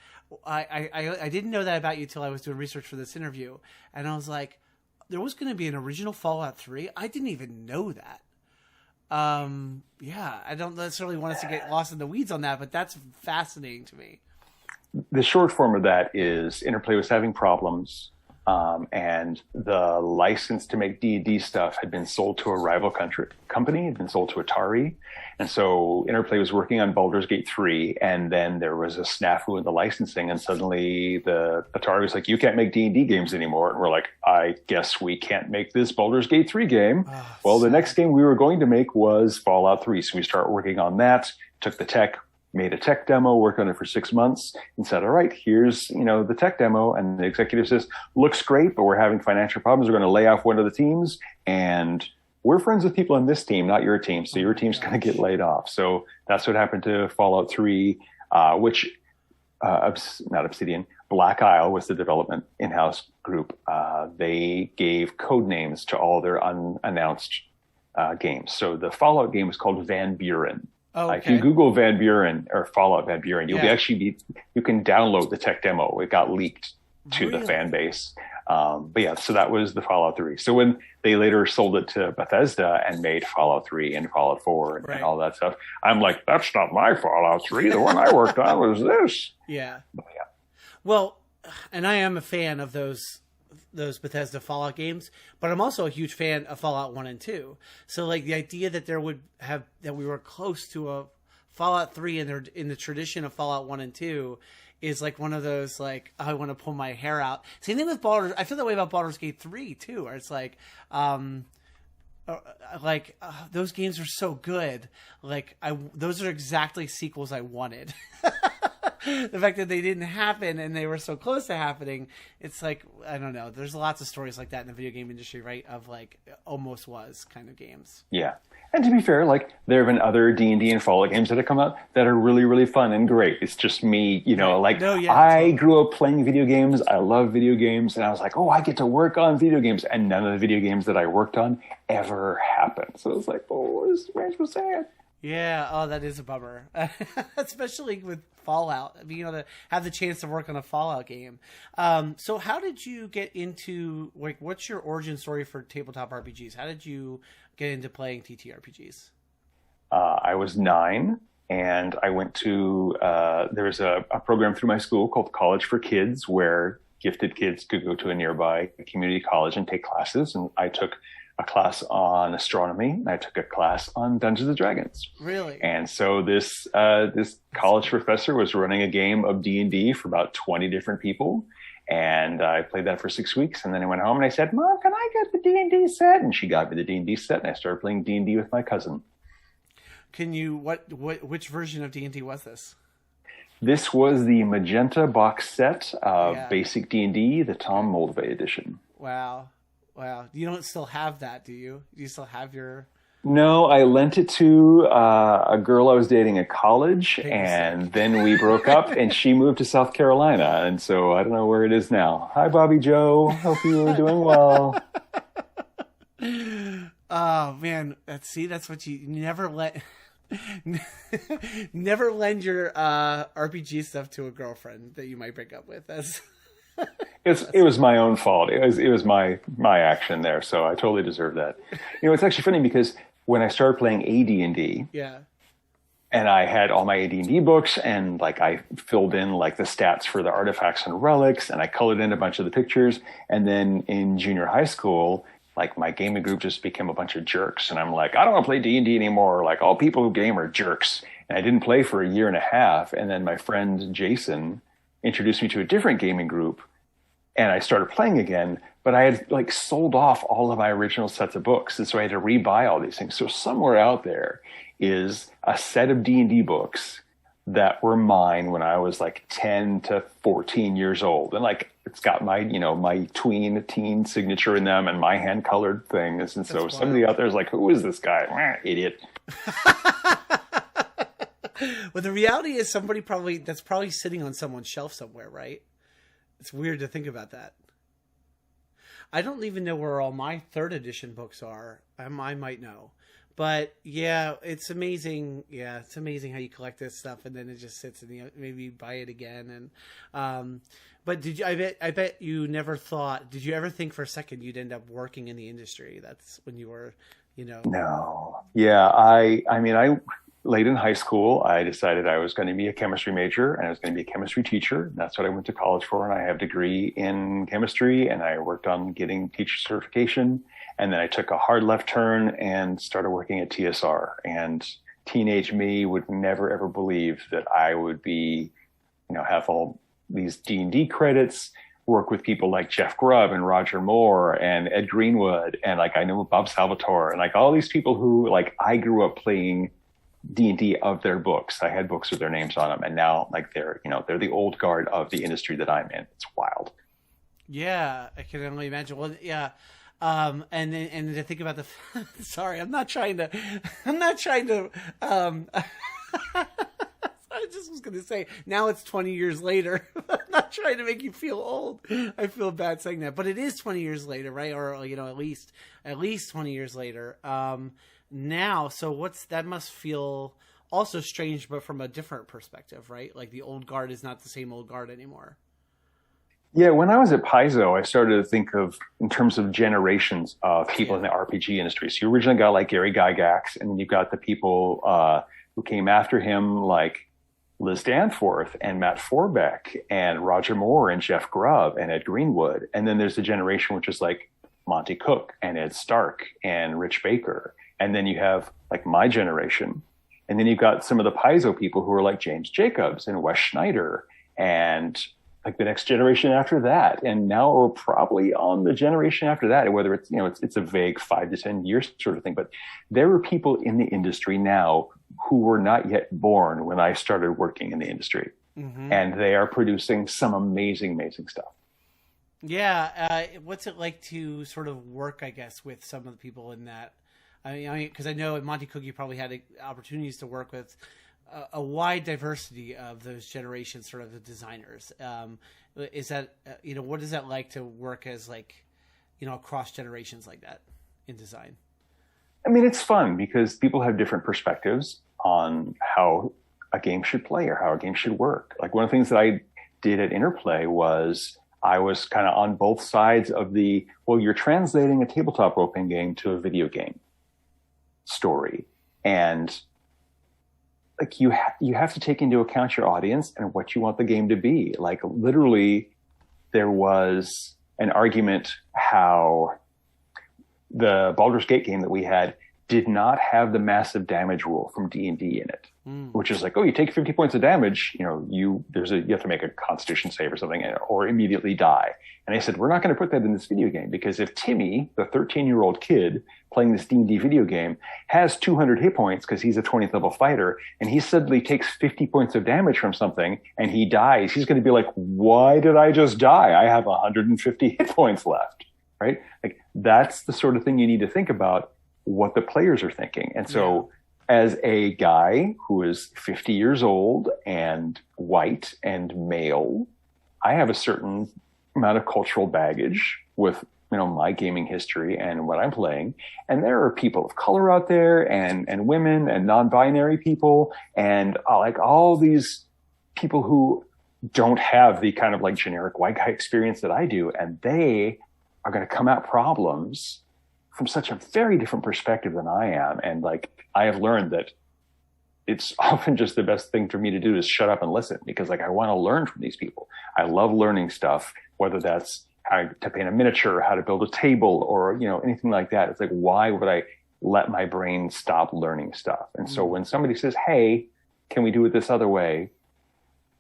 I didn't know that about you till I was doing research for this interview, and I was like, there was going to be an original Fallout 3. I didn't even know that. Yeah, I don't necessarily want us to get lost in the weeds on that, but that's fascinating to me. The short form of that is Interplay was having problems. And the license to make D&D stuff had been sold to a rival company, had been sold to Atari. And so Interplay was working on Baldur's Gate 3, and then there was a snafu in the licensing, and suddenly the Atari was like, you can't make D&D games anymore. And we're like, I guess we can't make this Baldur's Gate 3 game. Well, the next game we were going to make was Fallout 3. So we started working on that, took the tech, made a tech demo, worked on it for 6 months, and said, all right, here's, the tech demo. And the executive says, looks great, but we're having financial problems. We're going to lay off one of the teams, and we're friends with people on this team, not your team. So your team's going to get laid off. So that's what happened to Fallout 3, which, not Obsidian, Black Isle was the development in-house group. They gave code names to all their unannounced games. So the Fallout game was called Van Buren. Oh, okay. If you Google Van Buren or Fallout Van Buren, you can download the tech demo. It got leaked to the fan base. But yeah, so that was the Fallout 3. So when they later sold it to Bethesda and made Fallout 3 and Fallout 4 and all that stuff, I'm like, that's not my Fallout 3. The one I worked on was this. Yeah. But yeah. Well, and I am a fan of those Bethesda Fallout games, but I'm also a huge fan of Fallout 1 and 2. So like the idea that we were close to a Fallout 3 in the tradition of Fallout 1 and 2 is like one of those, like, I want to pull my hair out. Same thing with Baldur's. I feel that way about Baldur's Gate 3 too, where it's like, those games are so good. Like those are exactly sequels I wanted. the fact that they didn't happen and they were so close to happening, it's like, I don't know. There's lots of stories like that in the video game industry, right? Of like almost was kind of games. Yeah. And to be fair, like there have been other D&D and Fallout games that have come out that are really, really fun and great. It's just me, you know, like I grew up playing video games. I love video games. And I was like, oh, I get to work on video games. And none of the video games that I worked on ever happened. So it's like, oh, this is so sad. Yeah, oh, that is a bummer, especially with Fallout. Being able to have the chance to work on a Fallout game. So, how did you get into like? What's your origin story for tabletop RPGs? How did you get into playing TTRPGs? I was 9, and I went to there was a program through my school called College for Kids, where gifted kids could go to a nearby community college and take classes, and I took a class on astronomy, and I took a class on Dungeons and Dragons. Really? And so this college professor was running a game of D&D for about 20 different people, and I played that for 6 weeks, and then I went home and I said, Mom, can I get the D&D set? And she got me the D&D set, and I started playing D&D with my cousin. Can you, which version of D&D was this? This was the magenta box set of Basic D&D, the Tom Moldvay edition. Wow. You don't still have that, do you? Do you still have your... No, I lent it to a girl I was dating at college, and then we broke up, and she moved to South Carolina, and so I don't know where it is now. Hi, Bobby Joe. Hope you are doing well. Oh, man. That's what you never let... Never lend your RPG stuff to a girlfriend that you might break up with. It was my own fault. It was my action there, so I totally deserve that. You know, it's actually funny because when I started playing AD&D, and I had all my AD&D books, and like I filled in like the stats for the artifacts and relics, and I colored in a bunch of the pictures, and then in junior high school, like my gaming group just became a bunch of jerks, and I'm like, I don't want to play D&D anymore. Like all people who game are jerks, and I didn't play for a year and a half, and then my friend Jason introduced me to a different gaming group, and I started playing again, but I had like sold off all of my original sets of books, and so I had to rebuy all these things. So somewhere out there is a set of D&D books that were mine when I was like 10 to 14 years old. And like, it's got my, you know, my teen signature in them and my hand colored things. And so somebody out there is like, who is this guy? Idiot. Well, the reality is that's probably sitting on someone's shelf somewhere, right? It's weird to think about that. I don't even know where all my 3rd edition books are. I might know. But yeah, it's amazing. Yeah, it's amazing how you collect this stuff and then it just sits and maybe you buy it again. And but did you? I bet you never thought. Did you ever think for a second you'd end up working in the industry? That's when you were, you know. No. Yeah, I mean, late in high school, I decided I was going to be a chemistry major and I was going to be a chemistry teacher. That's what I went to college for, and I have a degree in chemistry, and I worked on getting teacher certification. And then I took a hard left turn and started working at TSR. And teenage me would never, ever believe that I would be, you know, have all these D&D credits, work with people like Jeff Grubb and Roger Moore and Ed Greenwood. And like, I know Bob Salvatore and like all these people who like, I grew up playing D&D of their books. I had books with their names on them. And now like they're the old guard of the industry that I'm in. It's wild. Yeah, I can only imagine. Well, yeah. And to think about sorry, I'm not trying to, I just was going to say, now it's 20 years later. I'm not trying to make you feel old. I feel bad saying that, but it is 20 years later, right? Or, you know, at least 20 years later. Now, so that must feel also strange, but from a different perspective, right? Like the old guard is not the same old guard anymore. Yeah, when I was at Paizo, I started to think of in terms of generations of people in the RPG industry. So you originally got like Gary Gygax, and then you've got the people who came after him, like Liz Danforth and Matt Forbeck and Roger Moore and Jeff Grubb and Ed Greenwood. And then there's the generation which is like Monte Cooke and Ed Stark and Rich Baker. And then you have like my generation. And then you've got some of the Paizo people who are like James Jacobs and Wes Schneider and like the next generation after that. And now we're probably on the generation after that, whether it's, you know, it's a vague 5 to 10 years sort of thing. But there are people in the industry now who were not yet born when I started working in the industry. and they are producing some amazing, amazing stuff. Yeah. What's it like to sort of work, I guess, with some of the people in that? I mean, because I know at Monte Cooke you probably had opportunities to work with a wide diversity of those generations, sort of the designers. Is that what is that like to work as across generations like that in design? I mean, it's fun because people have different perspectives on how a game should play or how a game should work. Like one of the things that I did at Interplay was I was kind of on both sides of you're translating a tabletop role-playing game to a video game story. And like you have to take into account your audience and what you want the game to be. Like literally there was an argument how the Baldur's Gate game that we had did not have the massive damage rule from D&D in it, which is like, oh, you take 50 points of damage, you have to make a Constitution save or something, or immediately die. And I said, we're not going to put that in this video game because if Timmy, the 13-year-old kid playing this D&D video game, has 200 hit points because he's a 20th level fighter, and he suddenly takes 50 points of damage from something and he dies, he's going to be like, why did I just die? I have 150 hit points left, right? Like that's the sort of thing you need to think about what the players are thinking. And so as a guy who is 50 years old and white and male, I have a certain amount of cultural baggage with, my gaming history and what I'm playing. And there are people of color out there and women and non-binary people and like all these people who don't have the kind of like generic white guy experience that I do. And they are going to come at problems from such a very different perspective than I am. And like, I have learned that it's often just the best thing for me to do is shut up and listen because like, I want to learn from these people. I love learning stuff, whether that's how to paint a miniature, how to build a table or, anything like that. It's like, why would I let my brain stop learning stuff? And so when somebody says, hey, can we do it this other way?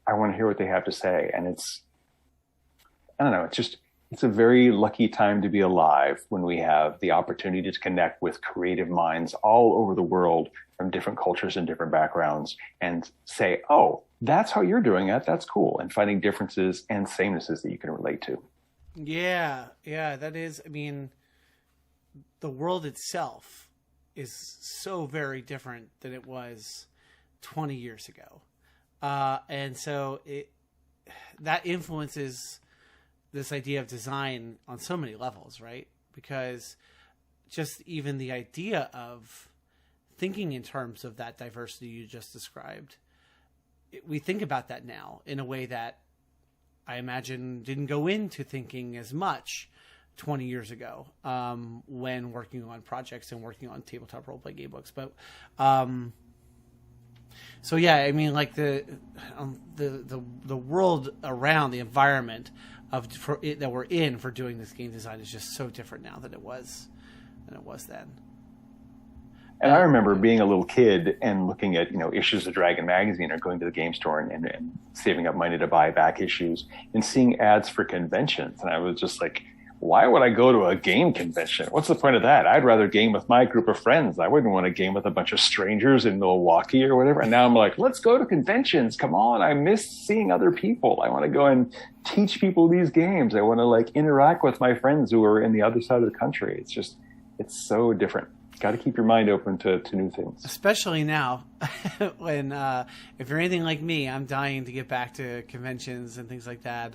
I want to hear what they have to say. And I don't know, it's a very lucky time to be alive when we have the opportunity to connect with creative minds all over the world from different cultures and different backgrounds and say, oh, that's how you're doing it. That's cool. And finding differences and samenesses that you can relate to. Yeah. Yeah. That is, I mean, the world itself is so very different than it was 20 years ago. And so that influences this idea of design on so many levels, right? Because just even the idea of thinking in terms of that diversity you just described, we think about that now in a way that I imagine didn't go into thinking as much 20 years ago when working on projects and working on tabletop role-play game books. But so yeah, I mean, like the world around, the environment that we're in for doing this game design is just so different now than it was then. And I remember being a little kid and looking at, issues of Dragon magazine or going to the game store and saving up money to buy back issues and seeing ads for conventions. And I was just like, why would I go to a game convention? What's the point of that? I'd rather game with my group of friends. I wouldn't want to game with a bunch of strangers in Milwaukee or whatever. And now I'm like, let's go to conventions. Come on. I miss seeing other people. I want to go and teach people these games. I want to like interact with my friends who are in the other side of the country. It's so different. Got to keep your mind open to new things. Especially now when, if you're anything like me, I'm dying to get back to conventions and things like that.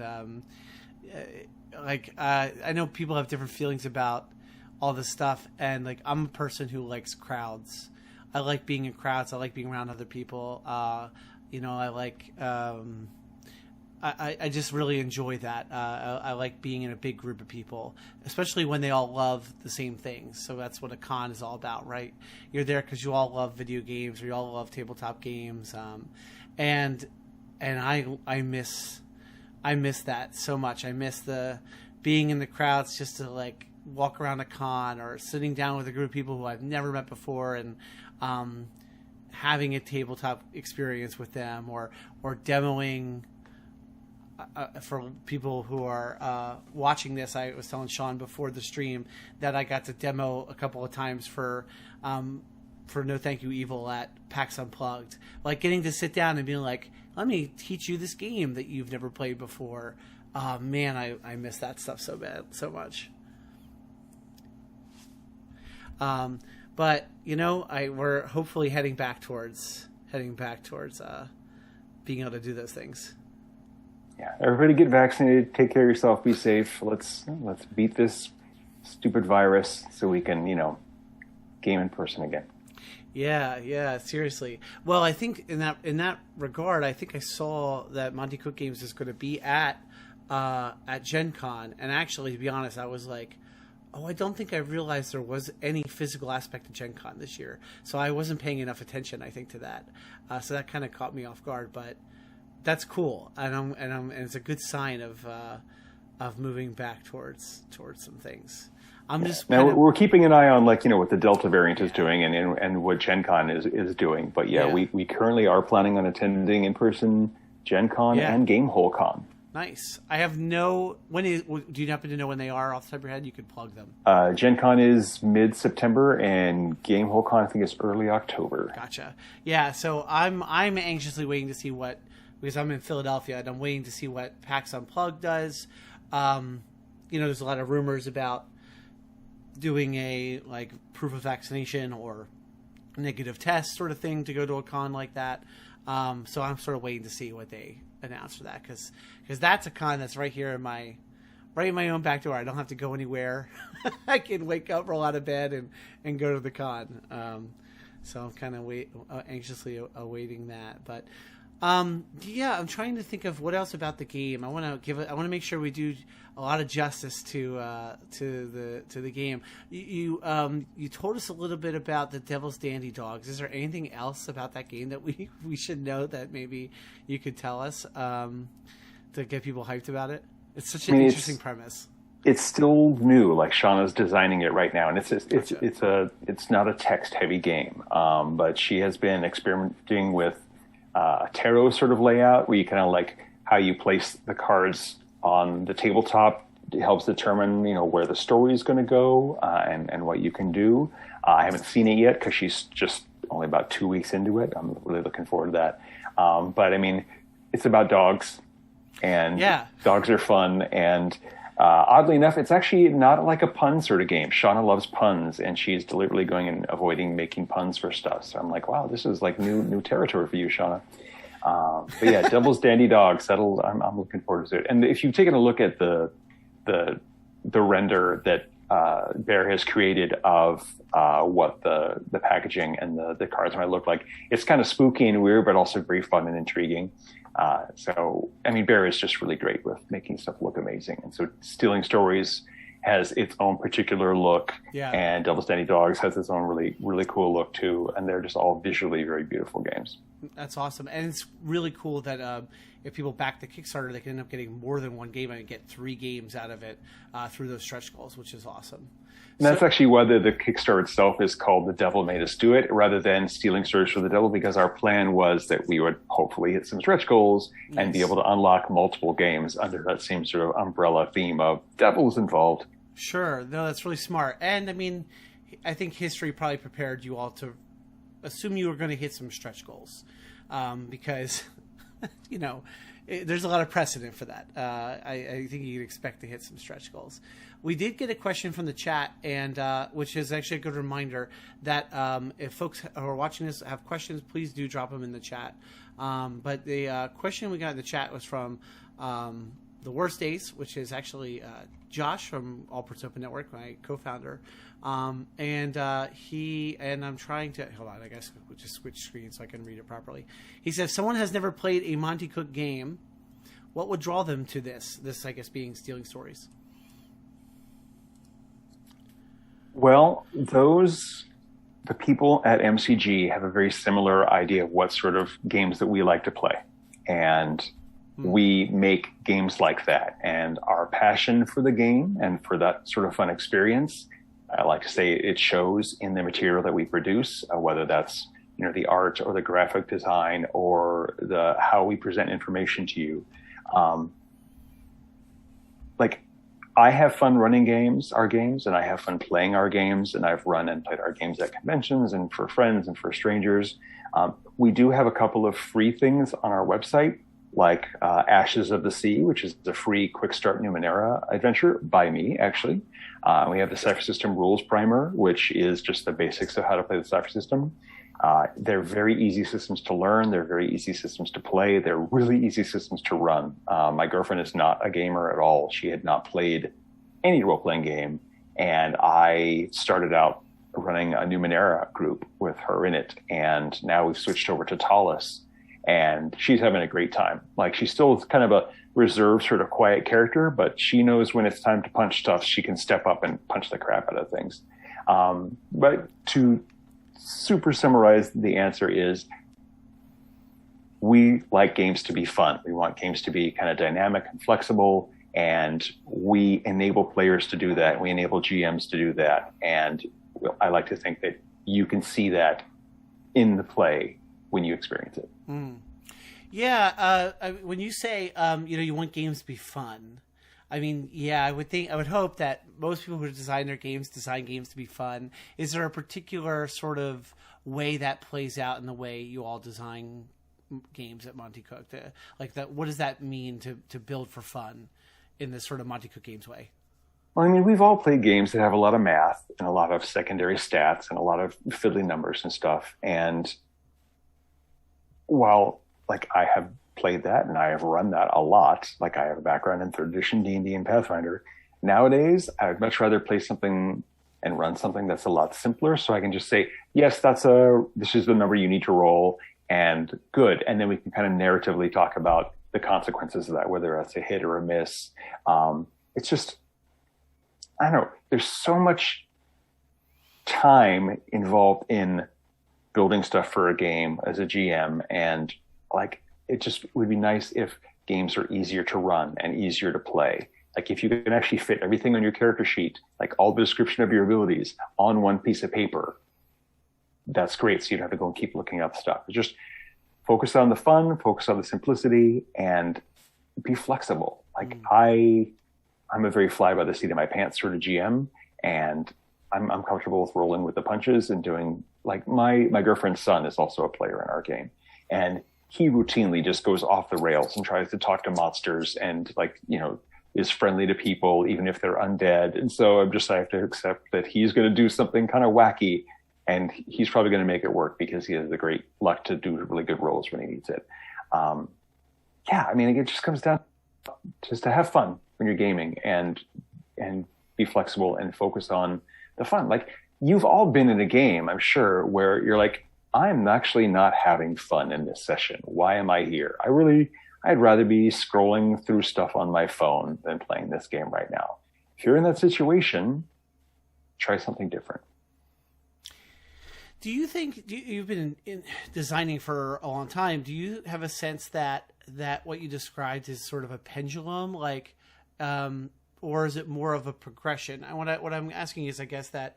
I know people have different feelings about all this stuff. And like, I'm a person who likes crowds. I like being in crowds. I like being around other people. I like, I just really enjoy that. I like being in a big group of people, especially when they all love the same things. So that's what a con is all about, right? You're there because you all love video games, or you all love tabletop games, and I miss that so much. I miss the being in the crowds just to like walk around a con or sitting down with a group of people who I've never met before and having a tabletop experience with them, or demoing. For people who are watching this, I was telling Sean before the stream that I got to demo a couple of times for for No Thank You Evil at PAX Unplugged. Like getting to sit down and being like, let me teach you this game that you've never played before. Man, I miss that stuff so much. But we're hopefully heading back towards being able to do those things. Yeah, everybody get vaccinated. Take care of yourself. Be safe. Let's beat this stupid virus so we can game in person again. Yeah, seriously. Well, I think in that regard, I think I saw that Monte Cooke Games is going to be at Gen Con, and actually, to be honest, I was like, oh, I don't think I realized there was any physical aspect of Gen Con this year, so I wasn't paying enough attention, I think, to that. So that kind of caught me off guard, but that's cool, and it's a good sign of moving back towards some things. We're keeping an eye on what the Delta variant is doing and what Gen Con is doing. But we currently are planning on attending in person Gen Con and Gamehole Con. Nice. I have do you happen to know when they are off the top of your head? You could plug them. Gen Con is mid-September and Gamehole Con I think is early October. Gotcha. Yeah, so I'm anxiously waiting to see because I'm in Philadelphia and I'm waiting to see what PAX Unplugged does. There's a lot of rumors about doing a proof of vaccination or negative test sort of thing to go to a con like that. So I'm sort of waiting to see what they announce for that because that's a con that's right here in my own back door. I don't have to go anywhere. I can wake up, roll out of bed, and go to the con. So I'm kind of anxiously awaiting that. But I'm trying to think of what else about the game. I want to make sure we do a lot of justice to the game. You told us a little bit about the Devil's Dandy Dogs. Is there anything else about that game that we should know that maybe you could tell us to get people hyped about it? It's such an interesting premise. It's still new. Like Shauna's designing it right now, and it's not a text heavy game. But she has been experimenting with a tarot sort of layout where you kind of how you place the cards on the tabletop. It helps determine, where the story is going to go and what you can do. I haven't seen it yet because she's just only about 2 weeks into it. I'm really looking forward to that. But I mean, it's about dogs, and dogs are fun. And oddly enough, it's actually not like a pun sort of game. Shauna loves puns, and she's deliberately going and avoiding making puns for stuff. So I'm like, wow, this is new territory for you, Shauna. But yeah, Devil's Dandy Dogs. I'm looking forward to it. And if you've taken a look at the render that Bear has created of what the packaging and the cards might look like, it's kind of spooky and weird, but also very fun and intriguing. So I mean, Bear is just really great with making stuff look amazing. And so Stealing Stories has its own particular look, and Devil's Dandy Dogs has its own really, really cool look too. And they're just all visually very beautiful games. That's awesome. And it's really cool that if people back the Kickstarter, they can end up getting more than one game and get 3 games out of it through those stretch goals, which is awesome. And that's actually whether the Kickstarter itself is called The Devil Made Us Do It rather than Stealing Stories for the Devil, because our plan was that we would hopefully hit some stretch goals and be able to unlock multiple games under that same sort of umbrella theme of devils involved. Sure. No, that's really smart. And I mean, I think history probably prepared you all to assume you were going to hit some stretch goals because, there's a lot of precedent for that. I think you can expect to hit some stretch goals. We did get a question from the chat, and which is actually a good reminder that if folks who are watching this have questions, please do drop them in the chat. But the question we got in the chat was from The Worst Days, which is actually Josh from All Ports Open Network, my co-founder. And I'm trying to, hold on, I guess we'll just switch screens so I can read it properly. He says, if someone has never played a Monte Cooke game, what would draw them to this, I guess, being Stealing Stories? Well, the people at MCG have a very similar idea of what sort of games that we like to play. And we make games like that. And our passion for the game and for that sort of fun experience, I like to say it shows in the material that we produce, whether that's the art or the graphic design or how we present information to you. I have fun running our games, and I have fun playing our games, and I've run and played our games at conventions and for friends and for strangers. We do have a couple of free things on our website, like Ashes of the Sea, which is the free Quick Start Numenera adventure by me, actually. We have the Cypher System Rules Primer, which is just the basics of how to play the Cypher System. They're very easy systems to learn. They're very easy systems to play. They're really easy systems to run. My girlfriend is not a gamer at all. She had not played any role-playing game, and I started out running a Numenera group with her in it, and now we've switched over to Ptolus, and she's having a great time. Like, she's still kind of a reserved, sort of quiet character, but she knows when it's time to punch stuff, she can step up and punch the crap out of things. But to super summarize, the answer is we like games to be fun. We want games to be kind of dynamic and flexible, and we enable players to do that. We enable GMs to do that. And I like to think that you can see that in the play when you experience it. Mm. Yeah. When you say, you want games to be fun, I mean, yeah, I would hope that most people who design games to be fun. Is there a particular sort of way that plays out in the way you all design games at Monte Cooke? What does that mean to build for fun in this sort of Monte Cooke Games way? Well, I mean, we've all played games that have a lot of math and a lot of secondary stats and a lot of fiddly numbers and stuff. And while, like, I have played that and I have run that a lot, like, I have a background in 3rd edition D&D and Pathfinder, nowadays I would much rather play something and run something that's a lot simpler, so I can just say, yes, this is the number you need to roll, and good. And then we can kind of narratively talk about the consequences of that, whether that's a hit or a miss. It's just, I don't know, there's so much time involved in building stuff for a game as a GM, and like, it just would be nice if games are easier to run and easier to play. Like, if you can actually fit everything on your character sheet, like all the description of your abilities on one piece of paper, that's great. So you don't have to go and keep looking up stuff. Just focus on the fun, focus on the simplicity, and be flexible. Like, I'm a very fly by the seat of my pants sort of GM, and I'm comfortable with rolling with the punches and doing, like, my girlfriend's son is also a player in our game, and he routinely just goes off the rails and tries to talk to monsters and, like, is friendly to people, even if they're undead. And so I have to accept that he's going to do something kind of wacky, and he's probably going to make it work because he has the great luck to do really good rolls when he needs it. I mean, it just comes down just to have fun when you're gaming and be flexible and focus on the fun. Like, you've all been in a game, I'm sure, where you're like, I'm actually not having fun in this session. Why am I here? I'd rather be scrolling through stuff on my phone than playing this game right now. If you're in that situation, try something different. Do you think, you've been in designing for a long time, do you have a sense that what you described is sort of a pendulum, like, or is it more of a progression? What I'm asking is, I guess, that,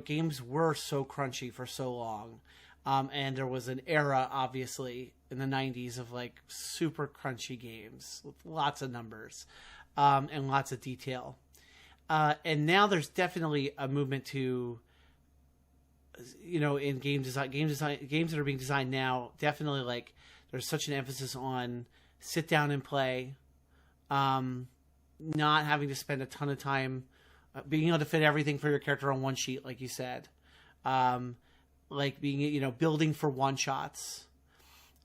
games were so crunchy for so long. And there was an era, obviously, in the 90s of, like, super crunchy games with lots of numbers and lots of detail. And now there's definitely a movement to, in games that are being designed now, definitely, like, there's such an emphasis on sit down and play, not having to spend a ton of time being able to fit everything for your character on one sheet, like you said. Like being, building for one shots.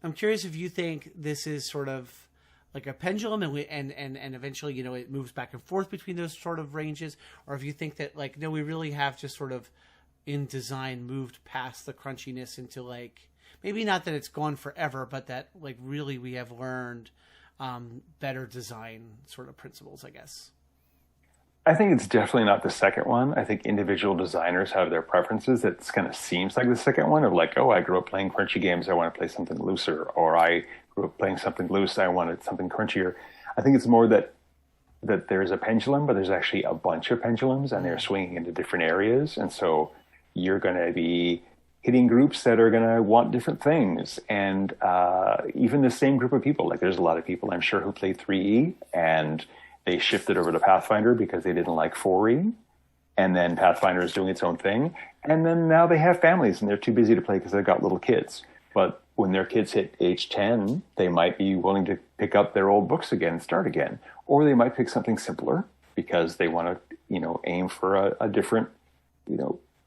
I'm curious if you think this is sort of like a pendulum and eventually, it moves back and forth between those sort of ranges, or if you think that, like, no, we really have just sort of in design moved past the crunchiness into, like, maybe not that it's gone forever, but that, like, really we have learned better design sort of principles, I guess. I think it's definitely not the second one. I think individual designers have their preferences. It kind of seems like the second one of, like, oh, I grew up playing crunchy games, I want to play something looser, or I grew up playing something loose, I wanted something crunchier. I think it's more that there's a pendulum, but there's actually a bunch of pendulums, and they're swinging into different areas. And so you're going to be hitting groups that are going to want different things. And even the same group of people, like, there's a lot of people, I'm sure, who play 3E, and they shifted over to Pathfinder because they didn't like 4E. And then Pathfinder is doing its own thing. And then now they have families and they're too busy to play because they've got little kids. But when their kids hit age 10, they might be willing to pick up their old books again and start again. Or they might pick something simpler because they want to, aim for a different,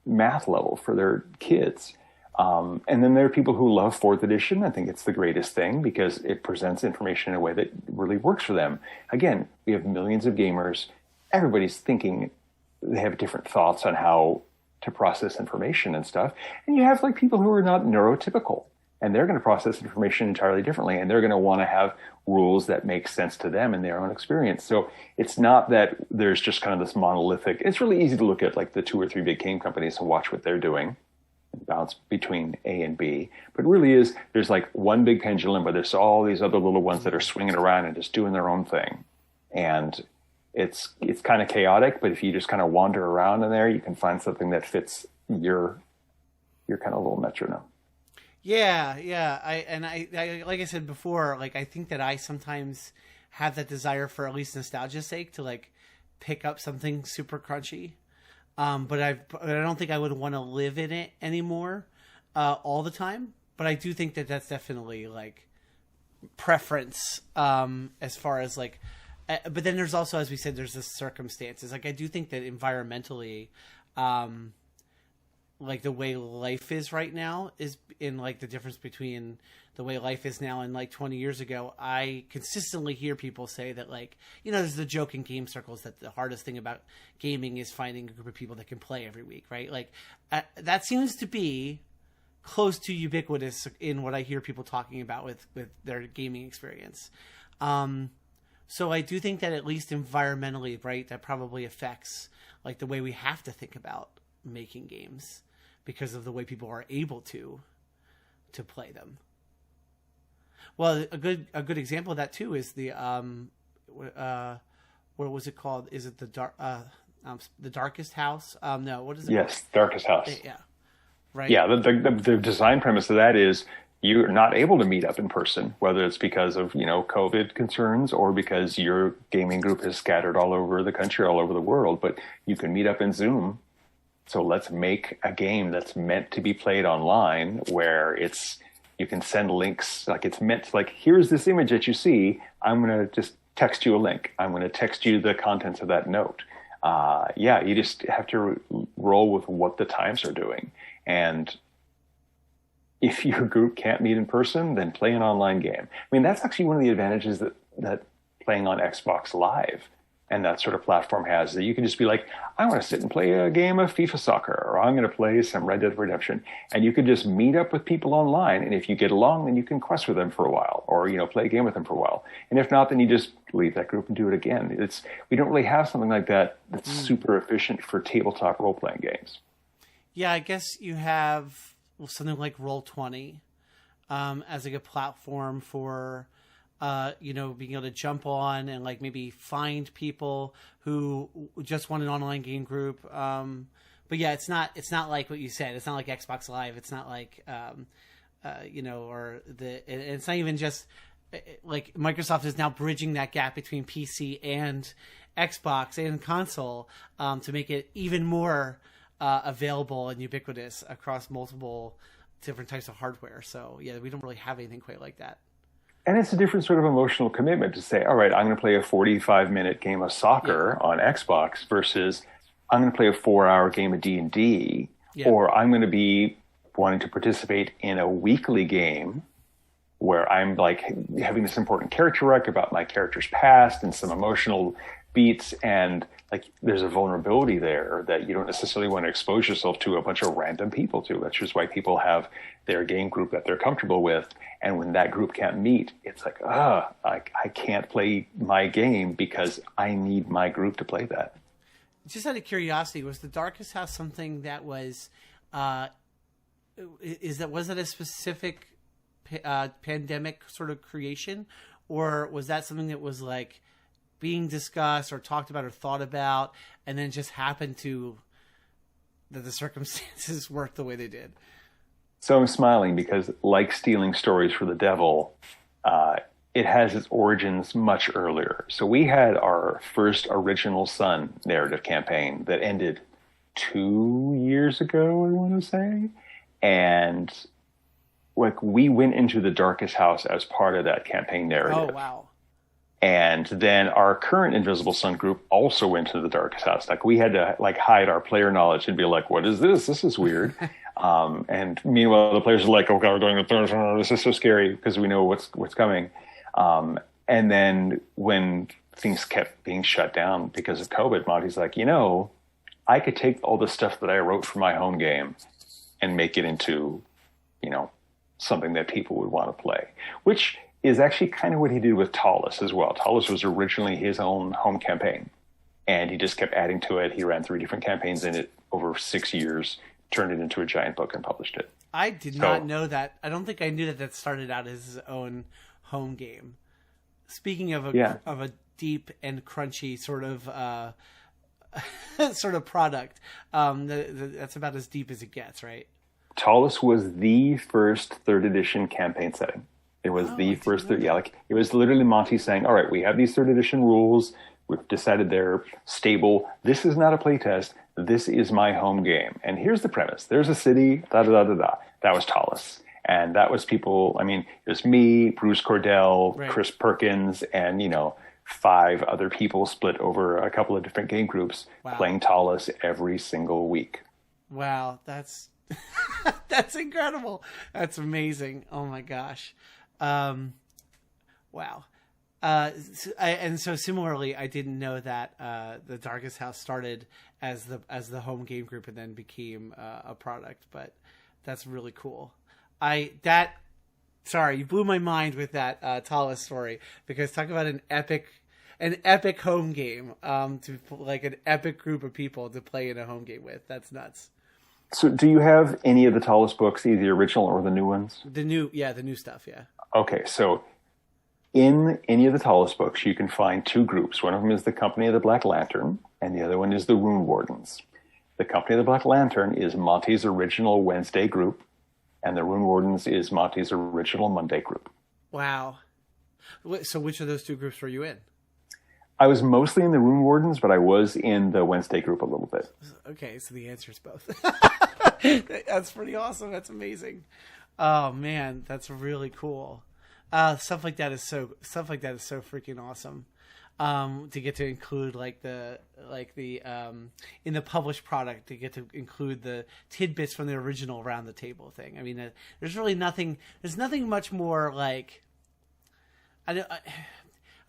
math level for their kids. And then there are people who love 4th edition. I think it's the greatest thing because it presents information in a way that really works for them. Again, we have millions of gamers. Everybody's thinking, they have different thoughts on how to process information and stuff. And you have like people who are not neurotypical, and they're going to process information entirely differently, and they're going to want to have rules that make sense to them in their own experience. So it's not that there's just kind of this monolithic. It's really easy to look at like the 2 or 3 big game companies and watch what they're doing, bounce between A and B. But really there's like one big pendulum, but there's all these other little ones that are swinging around and just doing their own thing. And it's kind of chaotic, but if you just kind of wander around in there, you can find something that fits your kind of little metronome. Yeah. I like I said before, like I think that I sometimes have that desire for at least nostalgia's sake to like pick up something super crunchy. But I don't think I would want to live in it anymore all the time. But I do think that that's definitely like preference as far as like. But then there's also, as we said, there's the circumstances. Like I do think that environmentally, like the way life is right now is in like the difference between the way life is now and like 20 years ago. I consistently hear people say that like, there's the joke in game circles that the hardest thing about gaming is finding a group of people that can play every week, right? Like that seems to be close to ubiquitous in what I hear people talking about with their gaming experience. So I do think that at least environmentally, right, that probably affects like the way we have to think about making games because of the way people are able to play them. Well, a good example of that too is the what was it called? Is it the Darkest House? No, what is it? Yes, Darkest House. Yeah, right. Yeah, the design premise of that is you're not able to meet up in person, whether it's because of COVID concerns or because your gaming group is scattered all over the country, all over the world. But you can meet up in Zoom. So let's make a game that's meant to be played online, where you can send links. Like it's meant to, like, here's this image that you see. I'm going to just text you a link. I'm going to text you the contents of that note. You just have to roll with what the times are doing. And if your group can't meet in person, then play an online game. I mean, that's actually one of the advantages that playing on Xbox Live and that sort of platform has, that you can just be like, I want to sit and play a game of FIFA Soccer, or I'm going to play some Red Dead Redemption. And you could just meet up with people online. And if you get along, then you can quest with them for a while, or, play a game with them for a while. And if not, then you just leave that group and do it again. We don't really have something like that that's super efficient for tabletop role-playing games. Yeah, I guess you have something like Roll20 as like a platform for being able to jump on and like maybe find people who just want an online game group. But yeah, it's not like what you said. It's not like Xbox Live. It's not like it's not even just like Microsoft is now bridging that gap between PC and Xbox and console to make it even more available and ubiquitous across multiple different types of hardware. So yeah, we don't really have anything quite like that. And it's a different sort of emotional commitment to say, all right, I'm going to play a 45-minute game of soccer on Xbox versus I'm going to play a 4-hour game of D&D, or I'm going to be wanting to participate in a weekly game where I'm like having this important character arc about my character's past and some emotional beats, and like there's a vulnerability there that you don't necessarily want to expose yourself to a bunch of random people to. That's just why people have their game group that they're comfortable with. And when that group can't meet, it's like, I can't play my game because I need my group to play that. Just out of curiosity, was the Darkest House something that was, was it a specific pandemic sort of creation, or was that something that was like being discussed or talked about or thought about, and then just happened to that the circumstances worked the way they did? So I'm smiling because, like stealing stories for the devil, it has its origins much earlier. So we had our first Original Sun narrative campaign that ended 2 years ago, I want to say. And like we went into the Darkest House as part of that campaign narrative. Oh, wow. And then our current Invisible Sun group also went to the Darkest House. Like we had to like hide our player knowledge and be like, "What is this? This is weird." And meanwhile, the players are like, "Oh God, we're doing the this is so scary," because we know what's coming. And then when things kept being shut down because of COVID, Monty's like, I could take all the stuff that I wrote for my home game and make it into, something that people would want to play, which is actually kind of what he did with Ptolus as well. Ptolus was originally his own home campaign, and he just kept adding to it. He ran 3 different campaigns in it over 6 years, turned it into a giant book, and published it. I did not know that. I don't think I knew that started out as his own home game. Speaking of a deep and crunchy sort of product, that's about as deep as it gets, right? Ptolus was the first 3rd edition campaign setting. It was the first, it was literally Monte saying, all right, we have these 3rd edition rules. We've decided they're stable. This is not a playtest. This is my home game. And here's the premise. There's a city, da-da-da-da-da. That was Ptolus. And that was people, it was me, Bruce Cordell, right, Chris Perkins, and, 5 other people split over a couple of different game groups, playing Ptolus every single week. Wow, that's that's incredible. That's amazing. Oh my gosh. Wow. And so similarly, I didn't know that the Darkest House started as the home game group and then became a product, but that's really cool. Sorry, you blew my mind with that Ptolus story, because talk about an epic home game, to like an epic group of people to play in a home game with. That's nuts. So do you have any of the Ptolus books, either the original or the new ones? The new stuff, yeah. Okay, so in any of the Ptolus books, you can find 2 groups. One of them is the Company of the Black Lantern, and the other one is the Rune Wardens. The Company of the Black Lantern is Monte's original Wednesday group, and the Rune Wardens is Monte's original Monday group. Wow. So which of those 2 groups were you in? I was mostly in the Rune Wardens, but I was in the Wednesday group a little bit. Okay, so the answer is both. That's pretty awesome. That's amazing. Oh man, that's really cool. Stuff like that is so freaking awesome. To get to include in the published product, to get to include the tidbits from the original around the table thing. There's really nothing. There's nothing much more like.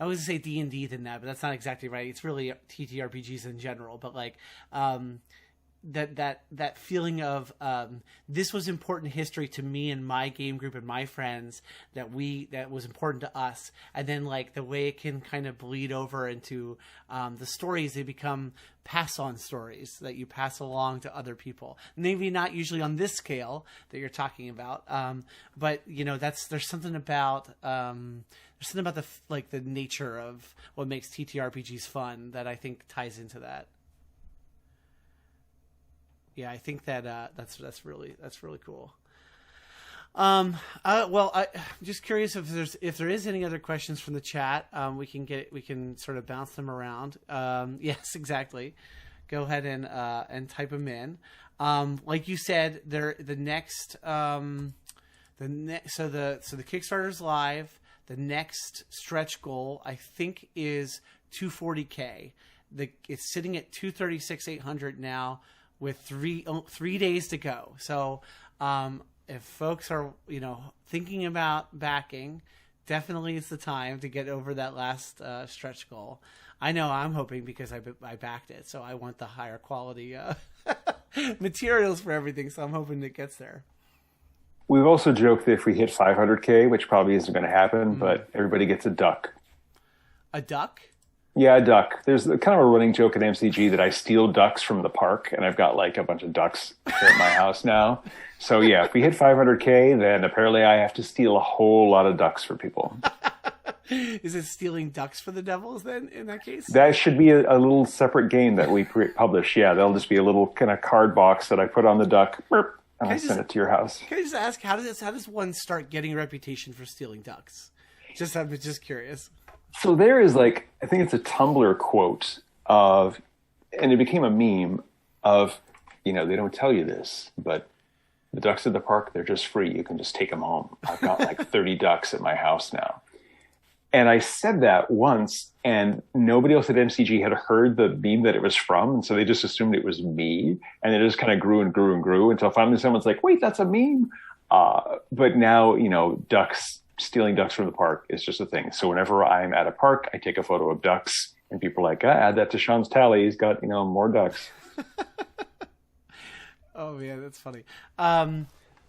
I was going to say D&D than that, but that's not exactly right. It's really TTRPGs in general, but that feeling of this was important history to me and my game group and my friends, that was important to us, and then the way it can kind of bleed over into the stories. They become pass-on stories that you pass along to other people. Maybe not usually on this scale that you're talking about, but there's something about the nature of what makes TTRPGs fun that I think ties into that. Yeah, I think that that's really cool. I'm just curious if there is any other questions from the chat. We can sort of bounce them around. Yes, exactly. Go ahead and type them in. Like you said, the Kickstarter's live. The next stretch goal, I think, is 240K. It's sitting at 236,800 now, with three days to go. So if folks are thinking about backing, definitely it's the time to get over that last stretch goal. I know I'm hoping, because I backed it, so I want the higher quality materials for everything. So I'm hoping it gets there. We've also joked that if we hit 500K, which probably isn't going to happen, but everybody gets a duck. A duck? Yeah, a duck. There's kind of a running joke at MCG that I steal ducks from the park, and I've got a bunch of ducks here at my house now. So yeah, if we hit 500K, then apparently I have to steal a whole lot of ducks for people. Is it stealing ducks for the devils then, in that case? That should be a little separate game that we publish. Yeah, that'll just be a little kind of card box that I put on the duck. Burp. And I send it to your house. Can I just ask, how does one start getting a reputation for stealing ducks? I'm just curious. So there is like, I think it's a Tumblr quote of, and it became a meme of, they don't tell you this, but the ducks at the park, they're just free. You can just take them home. I've got like 30 ducks at my house now. And I said that once, and nobody else at MCG had heard the meme that it was from. And so they just assumed it was me. And it just kind of grew and grew and grew until finally someone's like, wait, that's a meme. But now, stealing ducks from the park is just a thing. So whenever I'm at a park, I take a photo of ducks, and people are like, add that to Sean's tally. He's got, more ducks. Oh man, that's funny.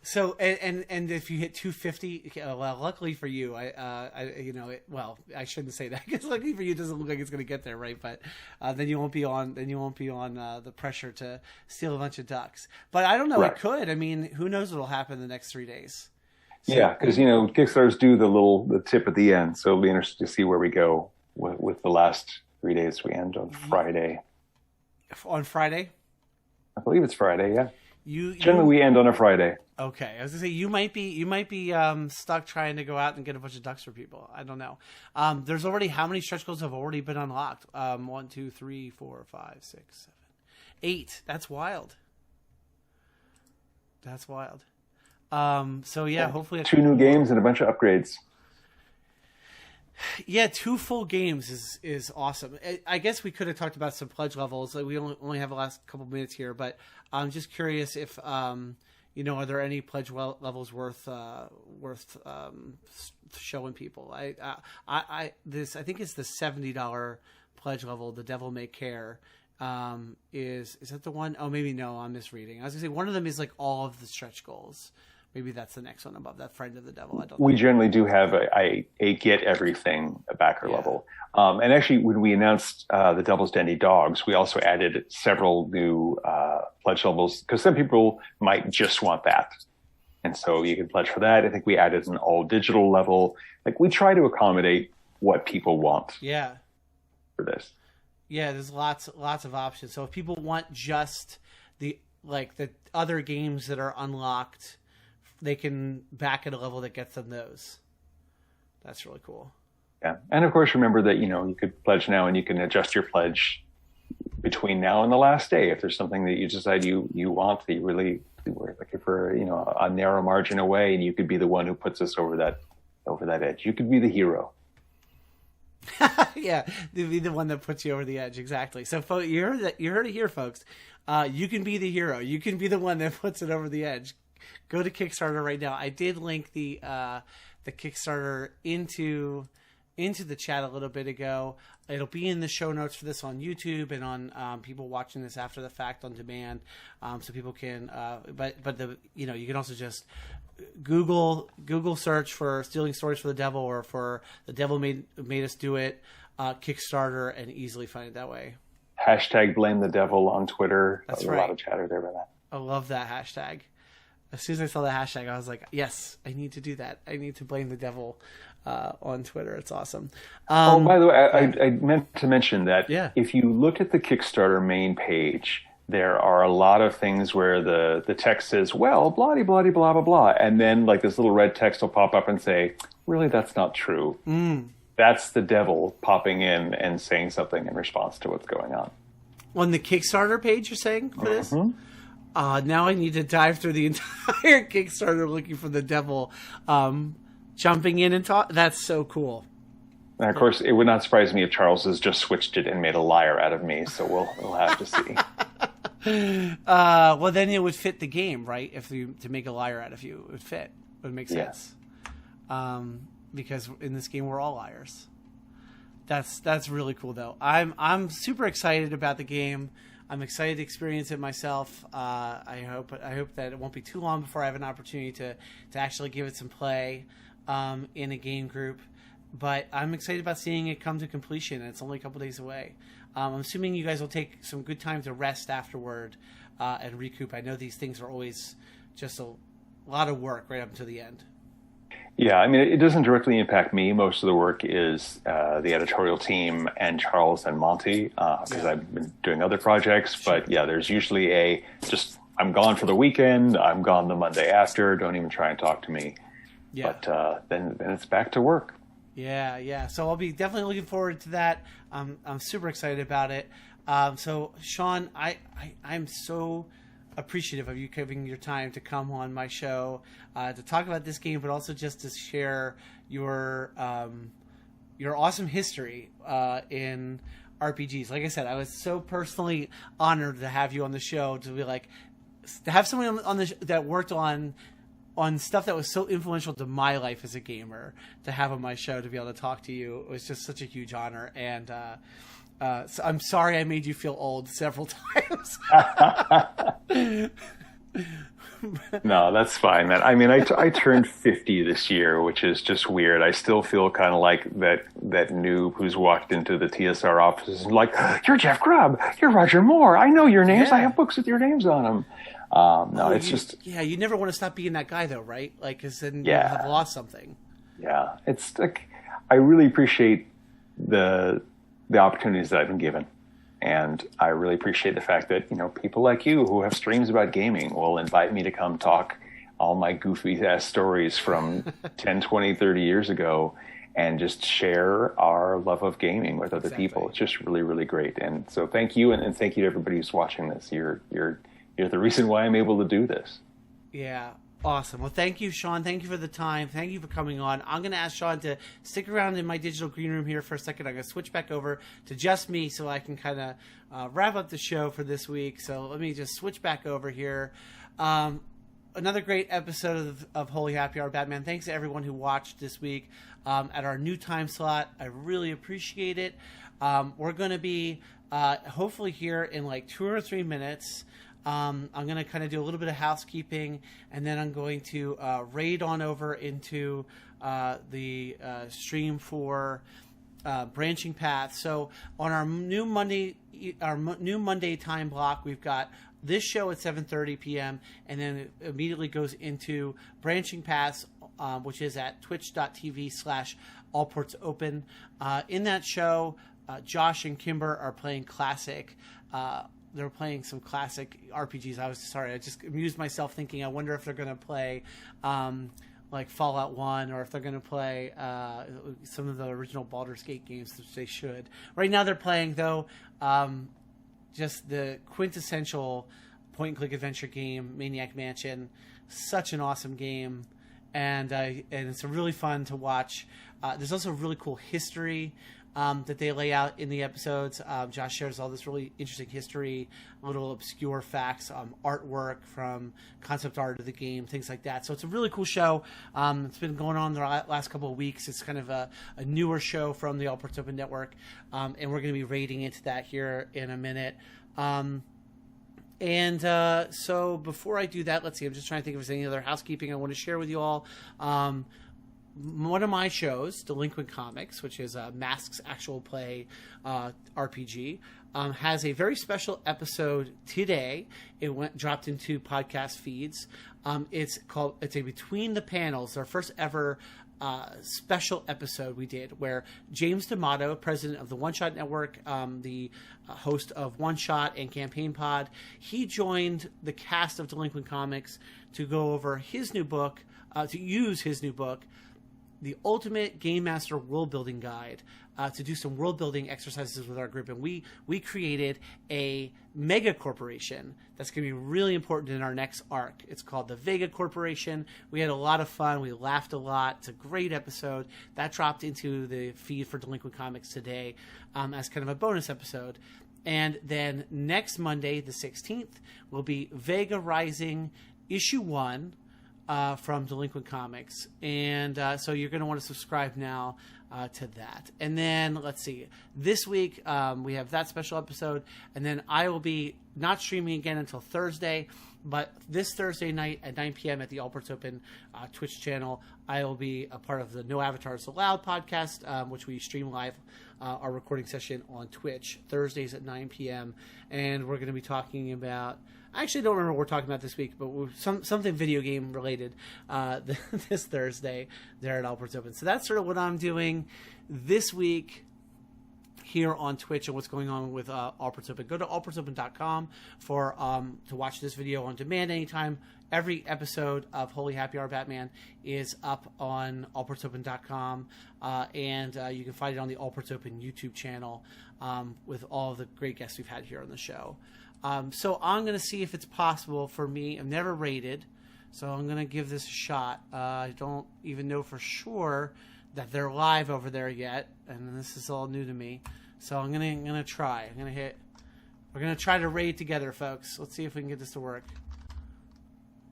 So and if you hit 250, well, luckily for you, I shouldn't say that because luckily for you, it doesn't look like it's going to get there, right? But then you won't be on the pressure to steal a bunch of ducks. But I don't know, It could. I mean, who knows what'll happen the next 3 days? So, yeah, because Kickstarters do the tip at the end, so it'll be interesting to see where we go with the last 3 days. We end on Friday. On Friday? I believe it's Friday. Yeah. Generally, we end on a Friday. Okay, I was gonna say you might be stuck trying to go out and get a bunch of ducks for people. I don't know. There's already how many stretch goals have already been unlocked? 1, 2, 3, 4, 5, 6, 7, 8. That's wild. That's wild. So yeah, hopefully 2 new games and a bunch of upgrades. Yeah, 2 full games is awesome. I guess we could have talked about some pledge levels. We only have the last couple minutes here, but I'm just curious if are there any pledge levels worth showing people? I think it's the $70 pledge level. The Devil May Care is that the one? Oh, maybe no. I'm misreading. I was gonna say one of them is like all of the stretch goals. Maybe that's the next one above that. Friend of the Devil. I don't know. We generally do have a get everything backer level. And actually, when we announced the Devil's Dandy Dogs, we also added several new pledge levels because some people might just want that. And so you can pledge for that. I think we added an all digital level. Like we try to accommodate what people want. Yeah. For this. Yeah, there's lots of options. So if people want just the other games that are unlocked, they can back at a level that gets them those. That's really cool. Yeah. And of course, remember that, you could pledge now and you can adjust your pledge between now and the last day. If there's something that you decide you want, that you really were looking for, a narrow margin away, and you could be the one who puts us over that edge. You could be the hero. Yeah. Be the one that puts you over the edge. Exactly. So you heard it here, folks. You can be the hero. You can be the one that puts it over the edge. Go to Kickstarter right now. I did link the Kickstarter into the chat a little bit ago. It'll be in the show notes for this on YouTube and on people watching this after the fact on demand, so people can. But you can also just Google search for Stealing Stories for the Devil or for The Devil Made Us Do It Kickstarter and easily find it that way. # blame the devil on Twitter. That's right. A lot of chatter there about that. I love that hashtag. As soon as I saw the hashtag, I was like, yes, I need to do that. I need to blame the devil on Twitter. It's awesome. By the way, I meant to mention that if you look at the Kickstarter main page, there are a lot of things where the text says, well, blah, blah, blah, blah, blah. And then like this little red text will pop up and say, really, that's not true. That's the devil popping in and saying something in response to what's going on. On the Kickstarter page, you're saying for this? Now I need to dive through the entire Kickstarter looking for the devil jumping in and talk. That's so cool. And of course, it would not surprise me if Charles has just switched it and made a liar out of me. So we'll have to see. Well, then it would fit the game, right? To make a liar out of you, it would fit. It would make sense. Because in this game, we're all liars. That's really cool, though. I'm super excited about the game. I'm excited to experience it myself. I hope that it won't be too long before I have an opportunity to actually give it some play in a game group. But I'm excited about seeing it come to completion, and it's only a couple days away. I'm assuming you guys will take some good time to rest afterward and recoup. I know these things are always just a lot of work right up until the end. Yeah, I mean, it doesn't directly impact me. Most of the work is the editorial team and Charles and Monte, because I've been doing other projects. Sure. But yeah, there's usually I'm gone for the weekend, I'm gone the Monday after, don't even try and talk to me. Yeah. But then it's back to work. Yeah. So I'll be definitely looking forward to that. I'm super excited about it. So Sean, I'm so appreciative of you giving your time to come on my show to talk about this game, but also just to share your awesome history in RPGs. Like I said, I was so personally honored to have you on the show, to be like, to have someone on the that worked on stuff that was so influential to my life as a gamer, to have on my show, to be able to talk to you. It was just such a huge honor. And so I'm sorry I made you feel old several times. No, that's fine, man. I mean, I turned 50 this year, which is just weird. I still feel kind of like that noob who's walked into the TSR offices and like, you're Jeff Grubb, you're Roger Moore. I know your names. Yeah. I have books with your names on them. No, it's just... Yeah, you never want to stop being that guy, though, right? Like, because then you Yeah. have lost something. Yeah, it's like, I really appreciate the opportunities that I've been given. And I really appreciate the fact that, people like you who have streams about gaming will invite me to come talk all my goofy ass stories from 10, 20, 30 years ago and just share our love of gaming with other people. It's just really, really great. And so thank you. And thank you to everybody who's watching this. You're the reason why I'm able to do this. Yeah. Awesome. Well, thank you, Sean. Thank you for the time. Thank you for coming on. I'm going to ask Sean to stick around in my digital green room here for a second. I'm going to switch back over to just me so I can kind of wrap up the show for this week. So let me just switch back over here. Another great episode of Holy Happy Hour Batman. Thanks to everyone who watched this week at our new time slot. I really appreciate it. We're going to be hopefully here in like 2 or 3 minutes. I'm going to kind of do a little bit of housekeeping, and then I'm going to raid on over into the stream for branching paths. So on our new Monday time block, we've got this show at 7:30 p.m. and then it immediately goes into branching paths, which is at twitch.tv/allportsopen. In that show, Josh and Kimber are playing classic. They're playing some classic RPGs. I just amused myself thinking, I wonder if they're going to play like Fallout 1, or if they're going to play some of the original Baldur's Gate games, which they should. Right now they're playing, though, just the quintessential point-and-click adventure game, Maniac Mansion. Such an awesome game, and it's really fun to watch. There's also a really cool history that they lay out in the episodes. Josh shares all this really interesting history, little obscure facts, artwork from concept art of the game, things like that. So it's a really cool show. It's been going on the last couple of weeks. It's kind of a newer show from the All Ports Open Network, and we're going to be raiding into that here in a minute. So before I do that, let's see, I'm just trying to think if there's any other housekeeping I want to share with you all. One of my shows, Delinquent Comics, which is a Masks Actual Play RPG, has a very special episode today. It dropped into podcast feeds. It's a Between the Panels, our first ever special episode we did, where James D'Amato, president of the One Shot Network, the host of One Shot and Campaign Pod, he joined the cast of Delinquent Comics to go over his new book, to use his new book, The Ultimate Game Master World Building Guide, to do some world building exercises with our group. And we created a mega corporation that's going to be really important in our next arc. It's called the Vega Corporation. We had a lot of fun. We laughed a lot. It's a great episode. That dropped into the feed for Delinquent Comics today as kind of a bonus episode. And then next Monday, the 16th, will be Vega Rising Issue 1, from Delinquent Comics, and so you're going to want to subscribe now to that. And then let's see, this week we have that special episode, and then I will be not streaming again until Thursday, but this Thursday night at 9 p.m. at the All Ports Open Twitch channel, I will be a part of the No Avatars Allowed podcast, which we stream live our recording session on Twitch Thursdays at 9 p.m. and we're going to be talking about, I actually don't remember what we're talking about this week, but something video game related this Thursday there at All Ports Open. So that's sort of what I'm doing this week. here on Twitch and what's going on with Allports Open. Go to allportsopen.com for to watch this video on demand anytime. Every episode of Holy Happy Hour Batman is up on allportsopen.com, and you can find it on the Allports Open YouTube channel with all of the great guests we've had here on the show. So I'm going to see if it's possible for me. I've never raided, so I'm going to give this a shot. I don't even know for sure that they're live over there yet, and this is all new to me. So I'm gonna try. We're gonna try to raid together, folks. Let's see if we can get this to work.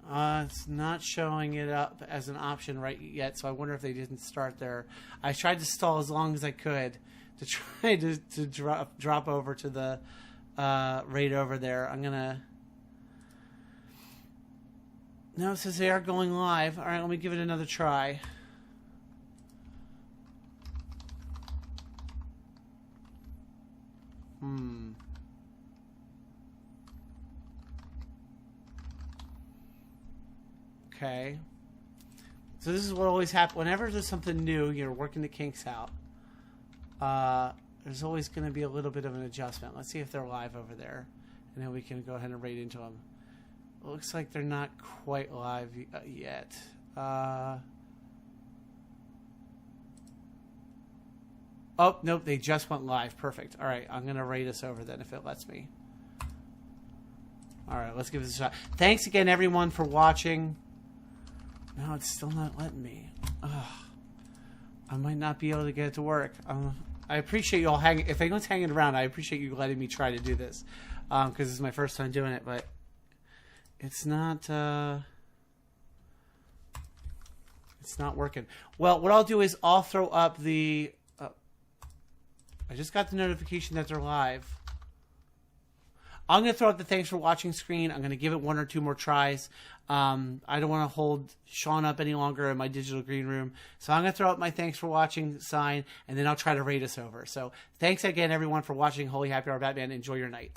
It's not showing it up as an option right yet, so I wonder if they didn't start there. I tried to stall as long as I could to try to drop over to the raid over there. No, it says they are going live. All right, let me give it another try. Okay. So this is what always happens. Whenever there's something new, you're working the kinks out. There's always going to be a little bit of an adjustment. Let's see if they're live over there. And then we can go ahead and raid into them. It looks like they're not quite live yet. Oh, nope, they just went live. Perfect. All right, I'm going to raid us over then if it lets me. All right, let's give this a shot. Thanks again, everyone, for watching. No, it's still not letting me. Ugh. I might not be able to get it to work. I appreciate you all hanging. If anyone's hanging around, I appreciate you letting me try to do this. Because this is my first time doing it, but it's not working. Well, what I'll do is I'll throw up the... I just got the notification that they're live. I'm going to throw up the thanks for watching screen. I'm going to give it one or two more tries. I don't want to hold Sean up any longer in my digital green room. So I'm going to throw up my thanks for watching sign, and then I'll try to raid us over. So thanks again, everyone, for watching Holy Happy Hour Batman. Enjoy your night.